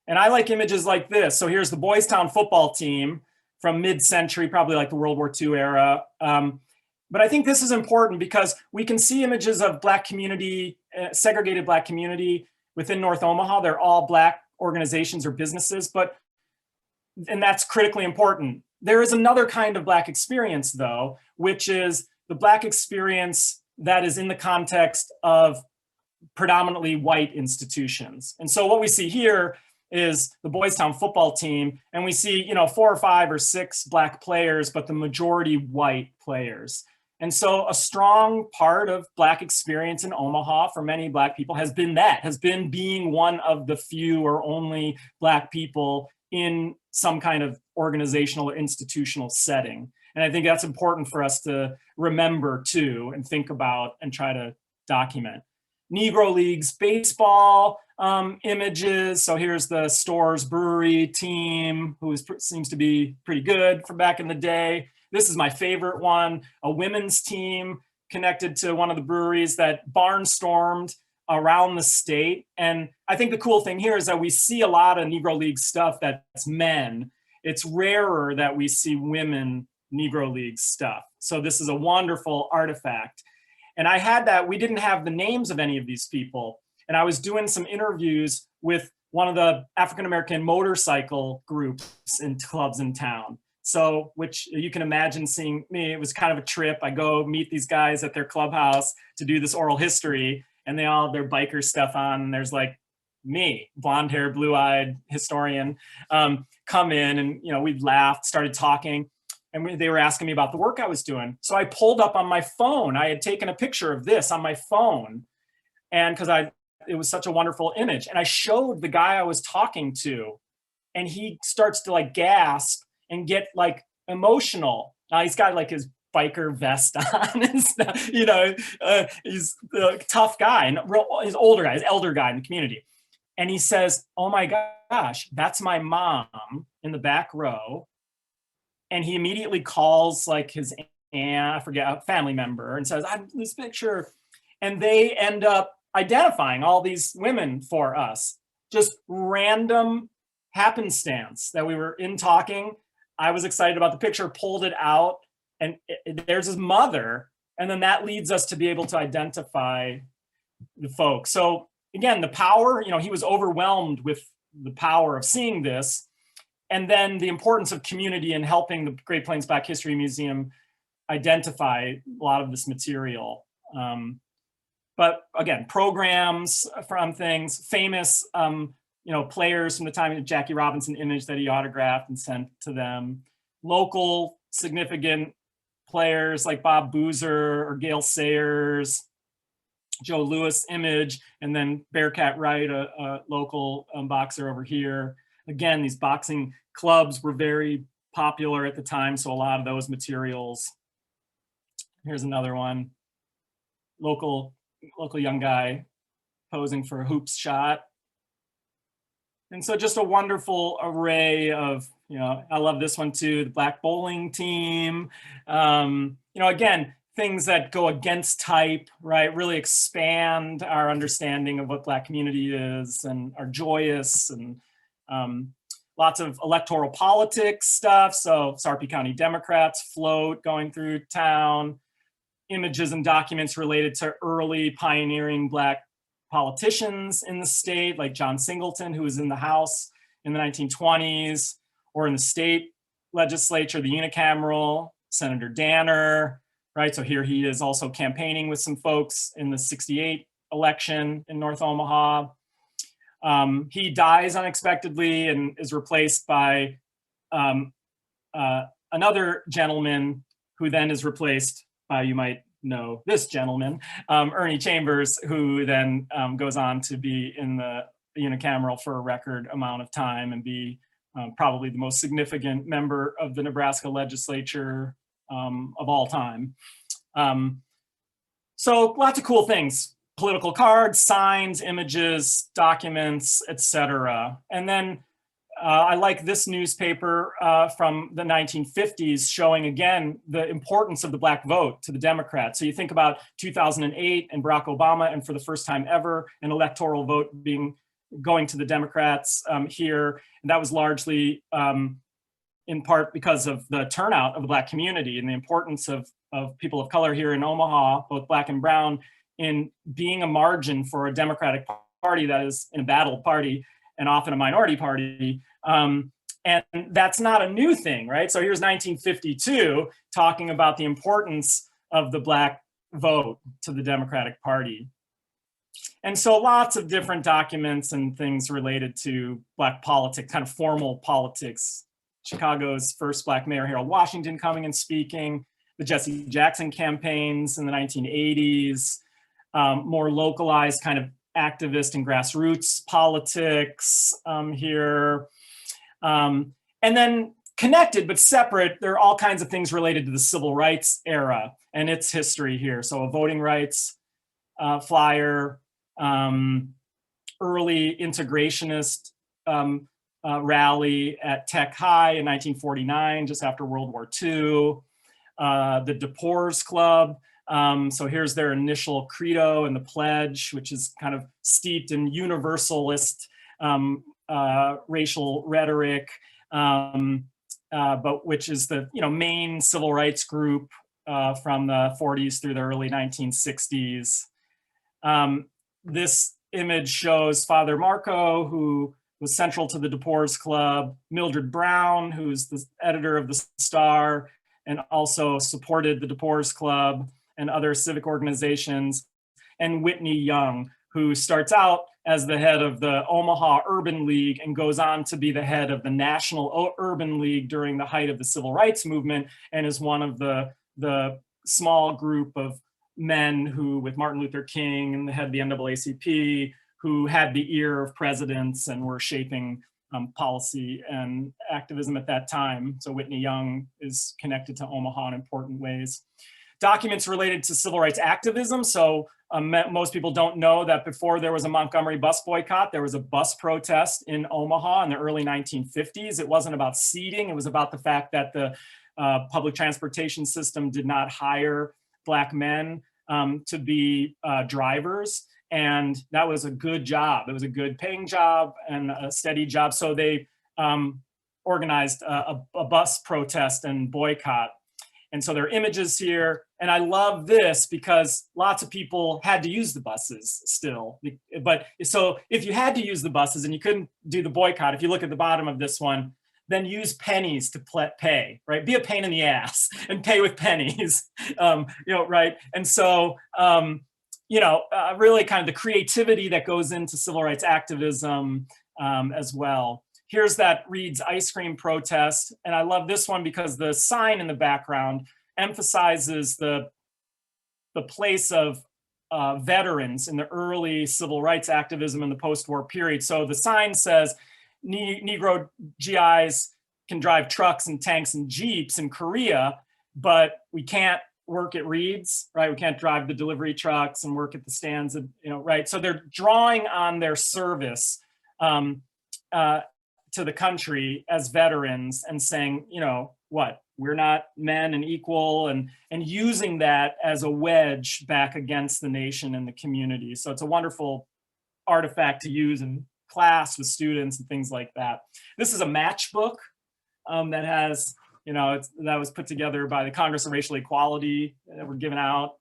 And I like images like this. So here's the Boys Town football team from mid-century, probably like the World War II era. But I think this is important because we can see images of Black community, segregated Black community within North Omaha. They're all Black organizations or businesses, and that's critically important. There is another kind of Black experience though, which is the Black experience that is in the context of predominantly white institutions. And so what we see here is the Boys Town football team, and we see 4 or 5 or 6 Black players, but the majority white players. And so a strong part of Black experience in Omaha for many Black people has been being one of the few or only Black people in some kind of organizational or institutional setting. And I think that's important for us to remember too, and think about and try to document. Negro Leagues baseball images. So here's the Storrs Brewery team, who seems to be pretty good from back in the day. This is my favorite one, a women's team connected to one of the breweries that barnstormed around the state. And I think the cool thing here is that we see a lot of Negro League stuff that's men. It's rarer that we see women Negro League stuff. So this is a wonderful artifact. And I had that, we didn't have the names of any of these people. And I was doing some interviews with one of the African-American motorcycle groups and clubs in town. So, which you can imagine seeing me, it was kind of a trip. I go meet these guys at their clubhouse to do this oral history, and they all have their biker stuff on. And there's like me, blonde hair, blue-eyed historian, come in, and we laughed, started talking. And they were asking me about the work I was doing. So I pulled up on my phone. I had taken a picture of this on my phone, and because it was such a wonderful image. And I showed the guy I was talking to, and he starts to like gasp and get like emotional. Now he's got like his biker vest on and stuff. He's a tough guy, and he's older guy, he's elder guy in the community. And he says, "Oh my gosh, that's my mom in the back row." And he immediately calls like his aunt, I forget, a family member, and says, "I have this picture." And they end up identifying all these women for us. Just random happenstance that we were in talking. I was excited about the picture, pulled it out, and there's his mother. And then that leads us to be able to identify the folks. So again, the power, he was overwhelmed with the power of seeing this. And then the importance of community and helping the Great Plains Black History Museum identify a lot of this material. But again, programs from things, famous players from the time of Jackie Robinson image that he autographed and sent to them. Local significant players like Bob Boozer or Gail Sayers, Joe Lewis image, and then Bearcat Wright, a local boxer over here. Again, these boxing clubs were very popular at the time, so a lot of those materials. Here's another one. Local young guy posing for a hoops shot. And so just a wonderful array of, I love this one too, the Black bowling team. Again, things that go against type, right? Really expand our understanding of what Black community is and are joyous, and lots of electoral politics stuff. So Sarpy County Democrats float going through town, images and documents related to early pioneering Black politicians in the state, like John Singleton, who was in the House in the 1920s, or in the state legislature, the unicameral, Senator Danner right? So here he is also campaigning with some folks in the 68 election in North Omaha. He dies unexpectedly and is replaced by another gentleman who then is replaced by, you might know this gentleman, Ernie Chambers, who then goes on to be in the unicameral for a record amount of time and be probably the most significant member of the Nebraska legislature of all time. So lots of cool things: political cards, signs, images, documents, etc. And then I like this newspaper from the 1950s showing again the importance of the Black vote to the Democrats. So you think about 2008 and Barack Obama, and for the first time ever, an electoral vote going to the Democrats here. And that was largely in part because of the turnout of the Black community and the importance of people of color here in Omaha, both Black and brown, in being a margin for a Democratic Party that is an embattled party and often a minority party. And that's not a new thing, right? So here's 1952 talking about the importance of the Black vote to the Democratic Party. And so lots of different documents and things related to Black politics, kind of formal politics. Chicago's first Black mayor, Harold Washington, coming and speaking, the Jesse Jackson campaigns in the 1980s, more localized kind of activist and grassroots politics here. And then connected but separate, there are all kinds of things related to the civil rights era and its history here. So a voting rights flyer, early integrationist rally at Tech High in 1949, just after World War II, the DePores Club. So here's their initial credo and the pledge, which is kind of steeped in universalist racial rhetoric, but which is the main civil rights group from the 40s through the early 1960s. This image shows Father Marco, who was central to the DePores Club, Mildred Brown, who's the editor of the Star, and also supported the DePores Club and other civic organizations, and Whitney Young, who starts out as the head of the Omaha Urban League and goes on to be the head of the National Urban League during the height of the Civil Rights Movement, and is one of the small group of men who, with Martin Luther King and the head of the NAACP, who had the ear of presidents and were shaping policy and activism at that time. So Whitney Young is connected to Omaha in important ways. Documents related to civil rights activism. So most people don't know that before there was a Montgomery bus boycott, there was a bus protest in Omaha in the early 1950s. It wasn't about seating, it was about the fact that the public transportation system did not hire Black men to be drivers. And that was a good job. It was a good paying job and a steady job. So they organized a bus protest and boycott. And so there are images here. And I love this because lots of people had to use the buses still. But so if you had to use the buses and you couldn't do the boycott, if you look at the bottom of this one, then use pennies to pay, right? Be a pain in the ass and pay with pennies, right? And so, really kind of the creativity that goes into civil rights activism as well. Here's that Reed's ice cream protest. And I love this one because the sign in the background emphasizes the place of veterans in the early civil rights activism in the post-war period. So the sign says, Negro GIs can drive trucks and tanks and Jeeps in Korea, but we can't work at Reed's, right? We can't drive the delivery trucks and work at the stands, right? So they're drawing on their service to the country as veterans and saying, we're not men and equal, and using that as a wedge back against the nation and the community. So it's a wonderful artifact to use in class with students and things like that. This is a matchbook that has, that was put together by the Congress of Racial Equality that were given out.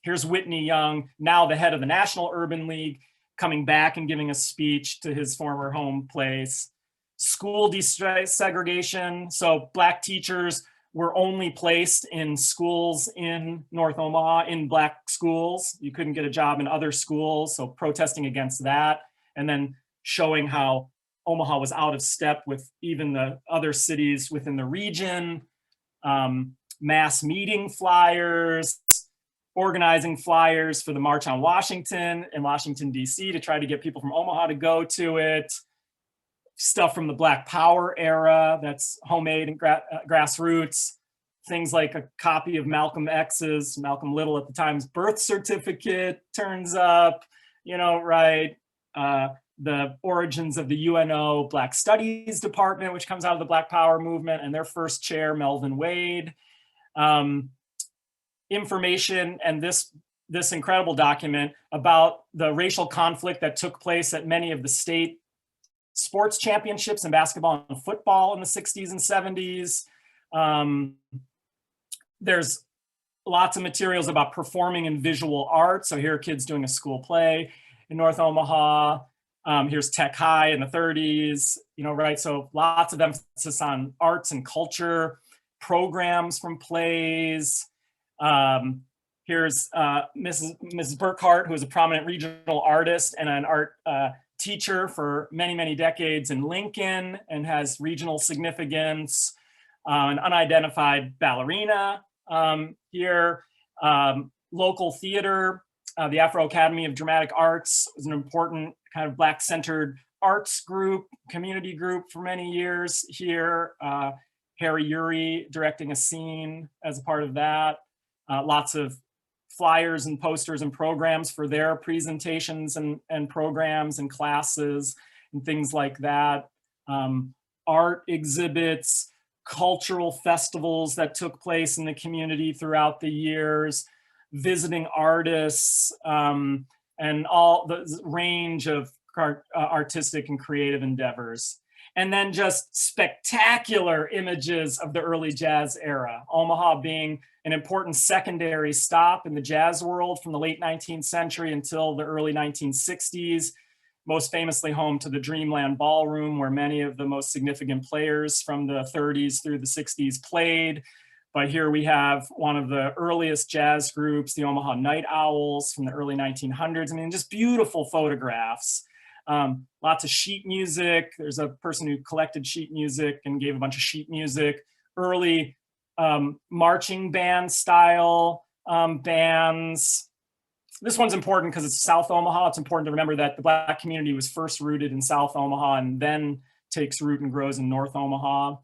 Here's Whitney Young, now the head of the National Urban League, coming back and giving a speech to his former home place. School desegregation, so Black teachers were only placed in schools in North Omaha, in Black schools. You couldn't get a job in other schools, so protesting against that, and then showing how Omaha was out of step with even the other cities within the region. Mass meeting flyers, organizing flyers for the March on Washington in Washington, DC, to try to get people from Omaha to go to it. Stuff from the Black Power era that's homemade and grassroots. Things like a copy of Malcolm Little at the time's birth certificate turns up, right? The origins of the UNO Black Studies Department, which comes out of the Black Power movement, and their first chair, Melvin Wade. Information and this incredible document about the racial conflict that took place at many of the state sports championships in basketball and football in the 60s and 70s. There's lots of materials about performing and visual art. So here are kids doing a school play in North Omaha. Here's Tech High in the 30s, right? So lots of emphasis on arts and culture, programs from plays. Here's Mrs. Burkhart, who is a prominent regional artist and an art teacher for many, many decades in Lincoln and has regional significance. An unidentified ballerina here. Local theater, the Afro Academy of Dramatic Arts was an important kind of Black-centered arts group, community group for many years here. Harry Urey directing a scene as a part of that. Lots of flyers and posters and programs for their presentations and programs and classes and things like that. Art exhibits, cultural festivals that took place in the community throughout the years, visiting artists, and all the range of artistic and creative endeavors. And then just spectacular images of the early jazz era, Omaha being an important secondary stop in the jazz world from the late 19th century until the early 1960s, most famously home to the Dreamland Ballroom, where many of the most significant players from the 30s through the 60s played. But here we have one of the earliest jazz groups, the Omaha Night Owls from the early 1900s. I mean, just beautiful photographs. Lots of sheet music. There's a person who collected sheet music and gave a bunch of sheet music. Early marching band style bands. This one's important because it's South Omaha. It's important to remember that the Black community was first rooted in South Omaha and then takes root and grows in North Omaha.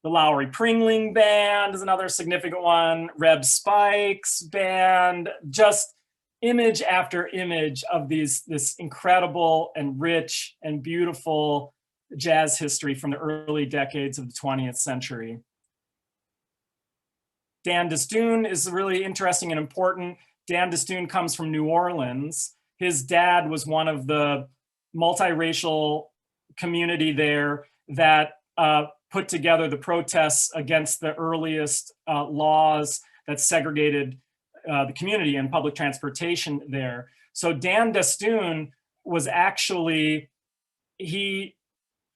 The Lowry Pringling Band is another significant one. Reb Spikes Band, just image after image of this incredible and rich and beautiful jazz history from the early decades of the 20th century. Dan Destoon is really interesting and important. Dan Destoon comes from New Orleans. His dad was one of the multiracial community there that put together the protests against the earliest laws that segregated the community and public transportation there. So Dan Destoon was actually, he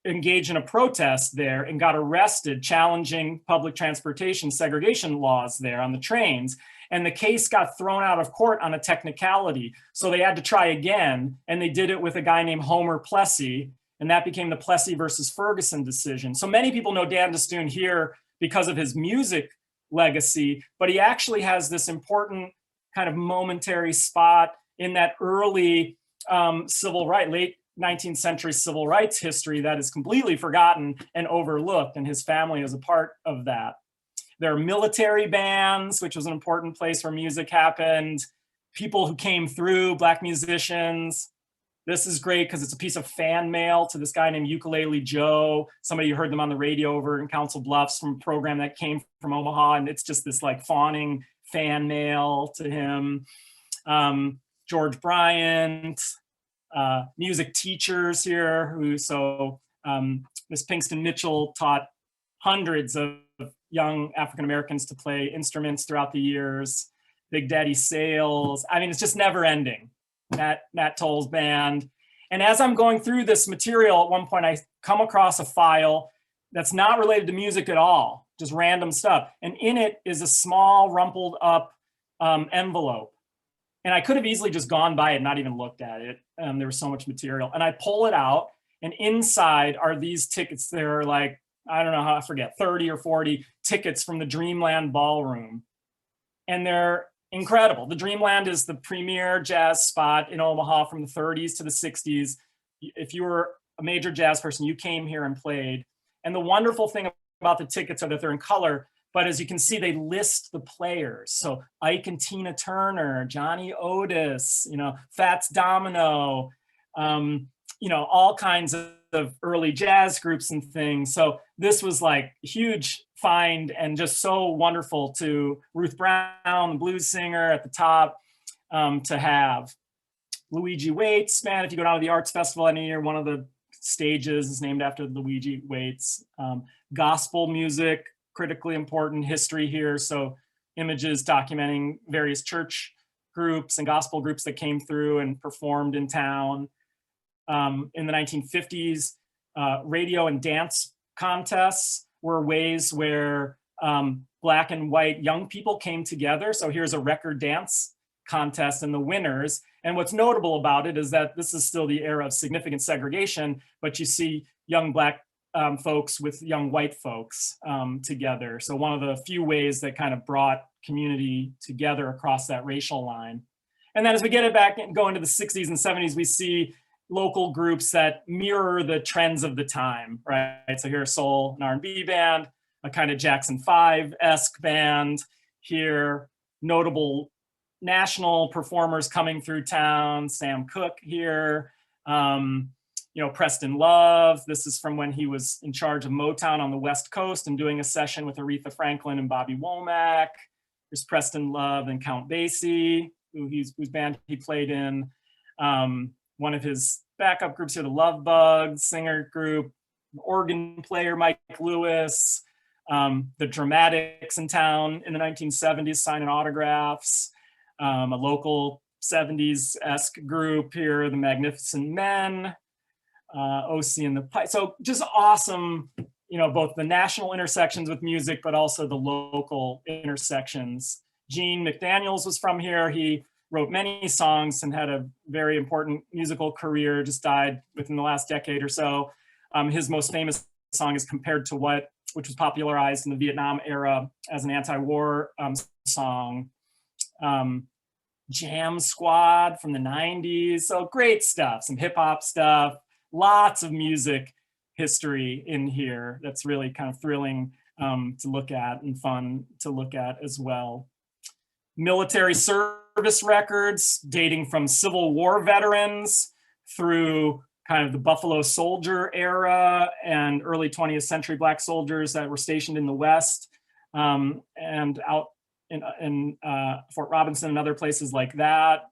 engaged in a protest there and got arrested challenging public transportation segregation laws there on the trains. And the case got thrown out of court on a technicality. So they had to try again. And they did it with a guy named Homer Plessy. And that became the Plessy versus Ferguson decision. So many people know Dan Destoon here because of his music legacy, but he actually has this important kind of momentary spot in that early late 19th century civil rights history that is completely forgotten and overlooked, and his family is a part of that. There are military bands, which was an important place where music happened, people who came through, Black musicians. This is great because it's a piece of fan mail to this guy named Ukulele Joe. Somebody who heard them on the radio over in Council Bluffs from a program that came from Omaha. And it's just this like fawning fan mail to him. George Bryant, music teachers here Miss Pinkston Mitchell taught hundreds of young African-Americans to play instruments throughout the years. Big Daddy Sales. I mean, it's just never ending. Nat Toll's band. And as I'm going through this material, at one point I come across a file that's not related to music at all. just random stuff. And in it is a small rumpled up envelope. And I could have easily just gone by it, not even looked at it. There was so much material. And I pull it out, and inside are these tickets. They're like, I don't know how, I forget, 30 or 40 tickets from the Dreamland Ballroom. And they're incredible. The Dreamland is the premier jazz spot in Omaha from the 30s to the 60s. If you were a major jazz person, you came here and played. And the wonderful thing about the tickets are that they're in color, but as you can see, they list the players. So Ike and Tina Turner, Johnny Otis, Fats Domino, all kinds of early jazz groups and things. So this was like a huge find and just so wonderful to Ruth Brown, the blues singer at the top, to have. Luigi Waits, man, if you go down to the Arts Festival any year, one of the stages is named after Luigi Waits. Gospel music, critically important history here. So images documenting various church groups and gospel groups that came through and performed in town. In the 1950s, radio and dance contests were ways where Black and white young people came together. So here's a record dance contest and the winners. And what's notable about it is that this is still the era of significant segregation, but you see young Black folks with young white folks together. So one of the few ways that kind of brought community together across that racial line. And then as we get it back and go into the 60s and 70s, we see local groups that mirror the trends of the time, right? So here's soul and R&B band, a kind of Jackson 5-esque band here, notable national performers coming through town, Sam Cooke here, Preston Love. This is from when he was in charge of Motown on the West Coast and doing a session with Aretha Franklin and Bobby Womack. There's Preston Love and Count Basie, whose band he played in. One of his backup groups here, the Love Bugs singer group, organ player Mike Lewis, the Dramatics in town in the 1970s signing autographs, a local 70s-esque group here, the Magnificent Men, OC and the Pipe. So just awesome, both the national intersections with music, but also the local intersections. Gene McDaniels was from here. He wrote many songs and had a very important musical career, just died within the last decade or so. His most famous song is Compared to What, which was popularized in the Vietnam era as an anti-war song. Jam Squad from the 90s. So great stuff, some hip hop stuff, lots of music history in here. That's really kind of thrilling to look at and fun to look at as well. Military service records dating from Civil War veterans through kind of the Buffalo Soldier era and early 20th century Black soldiers that were stationed in the West and out in Fort Robinson and other places like that.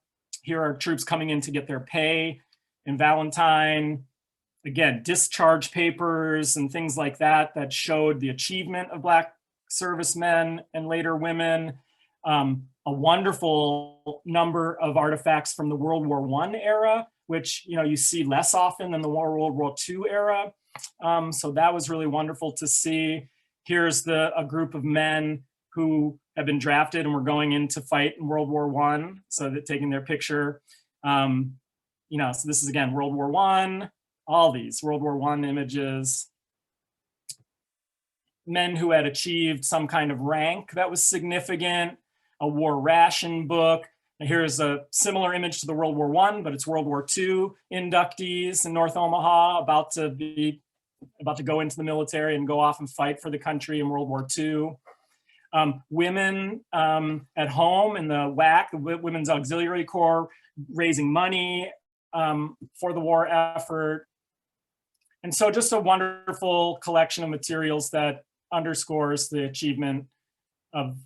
Here are troops coming in to get their pay in Valentine. Again, discharge papers and things like that that showed the achievement of Black servicemen and later women. A wonderful number of artifacts from the World War I era, which you see less often than the World War II era. So that was really wonderful to see. Here's a group of men who have been drafted and were going in to fight in World War I. So that taking their picture. So this is again World War I. All these World War I images. Men who had achieved some kind of rank that was significant. A war ration book. And here's a similar image to the World War I, but it's World War II inductees in North Omaha about to go into the military and go off and fight for the country in World War II. Women at home in the WAC, the Women's Auxiliary Corps, raising money for the war effort. And so just a wonderful collection of materials that underscores the achievement of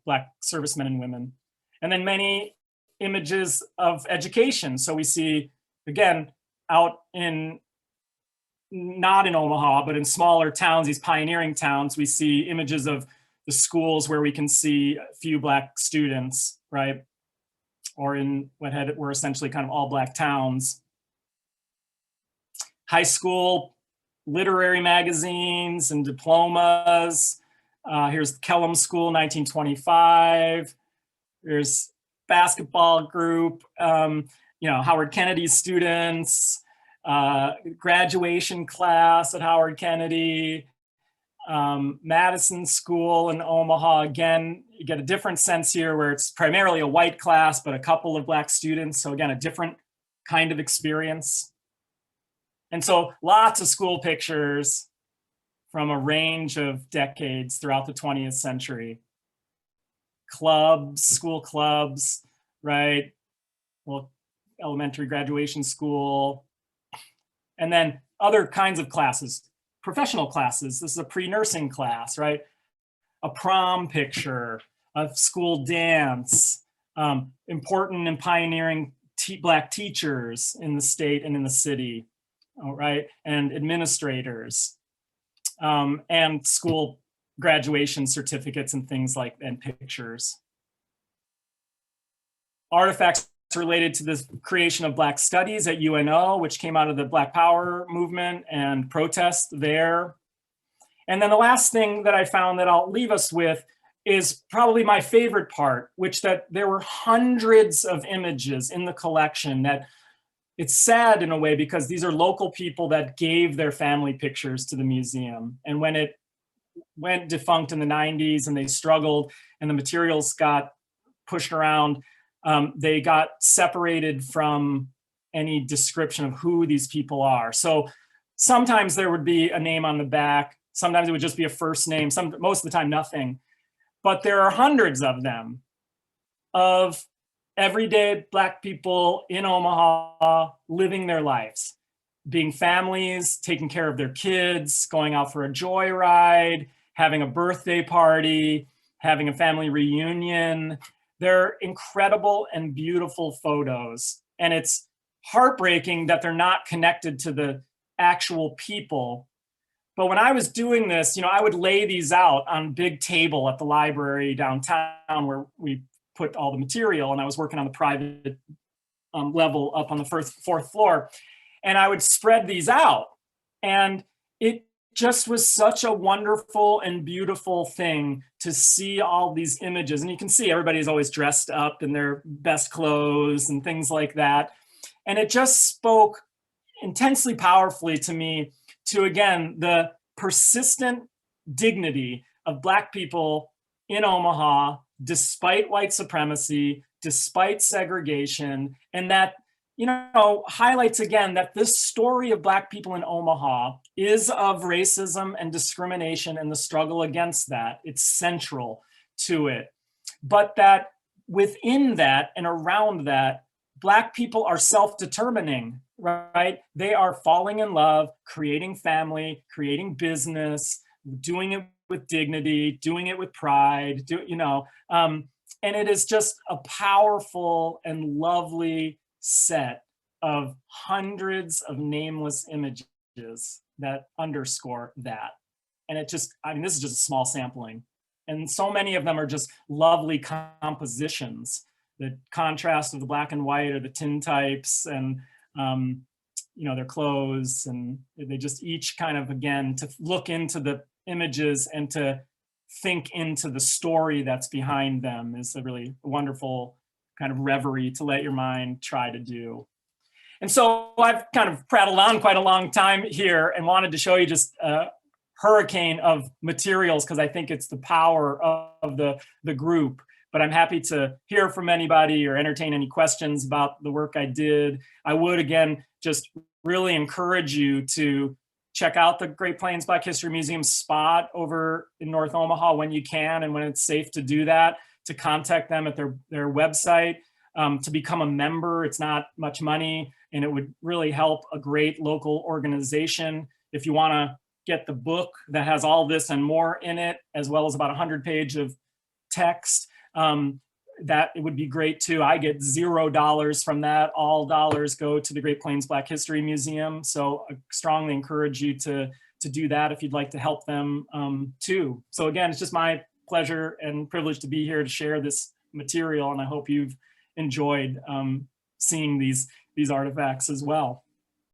Black servicemen and women. And then many images of education. So we see, again, out in, not in Omaha, but in smaller towns, these pioneering towns, we see images of the schools where we can see a few Black students, right? Or in what were essentially kind of all Black towns. High school literary magazines and diplomas, Here's Kellum School, 1925. There's basketball group, Howard Kennedy students, graduation class at Howard Kennedy, Madison School in Omaha. Again, you get a different sense here where it's primarily a white class, but a couple of Black students. So again, a different kind of experience. And so lots of school pictures from a range of decades throughout the 20th century. Clubs, school clubs, right? Well, elementary graduation school. And then other kinds of classes, professional classes. This is a pre-nursing class, right? A prom picture, a school dance, important and pioneering Black teachers in the state and in the city, all right? And administrators, and school graduation certificates and things like, and pictures. Artifacts related to the creation of Black Studies at UNO, which came out of the Black Power movement and protest there. And then the last thing that I found that I'll leave us with is probably my favorite part, which that there were hundreds of images in the collection. That it's sad in a way because these are local people that gave their family pictures to the museum. And when it went defunct in the 90s and they struggled and the materials got pushed around, they got separated from any description of who these people are. So sometimes there would be a name on the back. Sometimes it would just be a first name. Most of the time, nothing. But there are hundreds of them, of everyday Black people in Omaha living their lives, being families, taking care of their kids, going out for a joyride, having a birthday party, having a family reunion. They're incredible and beautiful photos. And it's heartbreaking that they're not connected to the actual people. But when I was doing this, I would lay these out on a big table at the library downtown where we put all the material, and I was working on the private level up on the fourth floor. And I would spread these out. And it just was such a wonderful and beautiful thing to see all these images. And you can see everybody's always dressed up in their best clothes and things like that. And it just spoke intensely powerfully to me to, again, the persistent dignity of Black people in Omaha, despite white supremacy, despite segregation, and that, highlights again that this story of Black people in Omaha is of racism and discrimination and the struggle against that. It's central to it. But that within that and around that, Black people are self-determining, right? They are falling in love, creating family, creating business, doing it with dignity, doing it with pride, and it is just a powerful and lovely set of hundreds of nameless images that underscore that. And this is just a small sampling. And so many of them are just lovely compositions. The contrast of the black and white or the tintypes and, their clothes. And they just each kind of, again, to look into the images and to think into the story that's behind them is a really wonderful kind of reverie to let your mind try to do. And so I've kind of prattled on quite a long time here and wanted to show you just a hurricane of materials because I think it's the power of the group. But I'm happy to hear from anybody or entertain any questions about the work I did. I would, again, just really encourage you to check out the Great Plains Black History Museum spot over in North Omaha when you can and when it's safe to do that, to contact them at their website, to become a member. It's not much money, and it would really help a great local organization. If you want to get the book that has all this and more in it, as well as about 100 pages of text, that it would be great too. I get $0 from that. All dollars go to the Great Plains Black History Museum. So I strongly encourage you to do that if you'd like to help them too. So again, it's just my pleasure and privilege to be here to share this material, and I hope you've enjoyed seeing these artifacts as well.